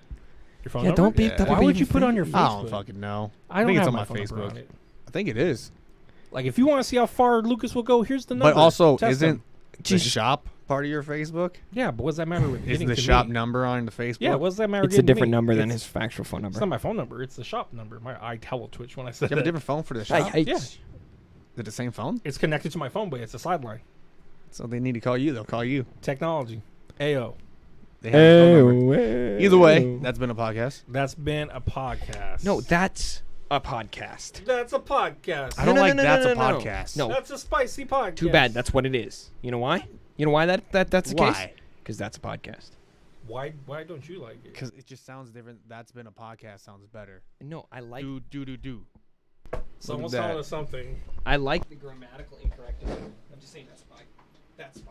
Your phone Yeah, number? don't be. Yeah. That Why be would you even put on free. your Facebook? I don't fucking know. I think don't it's have on my my phone number Facebook. on it. I think it is. Like if you want to see how far Lucas will go, here's the number. But also, Test isn't him. the Jesus. shop part of your Facebook? Yeah, but what does that matter with Is getting the to shop me? number on the Facebook? Yeah, what does that matter? It's a getting to different me? number than It's- his factual phone number. It's not my phone number. It's the shop number. I tell Twitch when I said You have a that. different phone for the shop? Yeah. Is it the same phone? It's connected to my phone, but it's a sideline. So they need to call you. They'll call you. Technology. Ayo. They have your phone number. Hey, Either way, that's been a podcast. That's been a podcast. no, that's a podcast. That's a podcast. I don't like that's a no. podcast. No. That's a spicy podcast. Too bad. That's what it is. You know why? You know why that's the case? Why? Because that's a podcast. Why don't you like it? Because it just sounds different. That's been a podcast sounds better. No, I like. Do. Someone's Look at calling that. us something. I like the grammatical incorrectness. I'm just saying that's a podcast.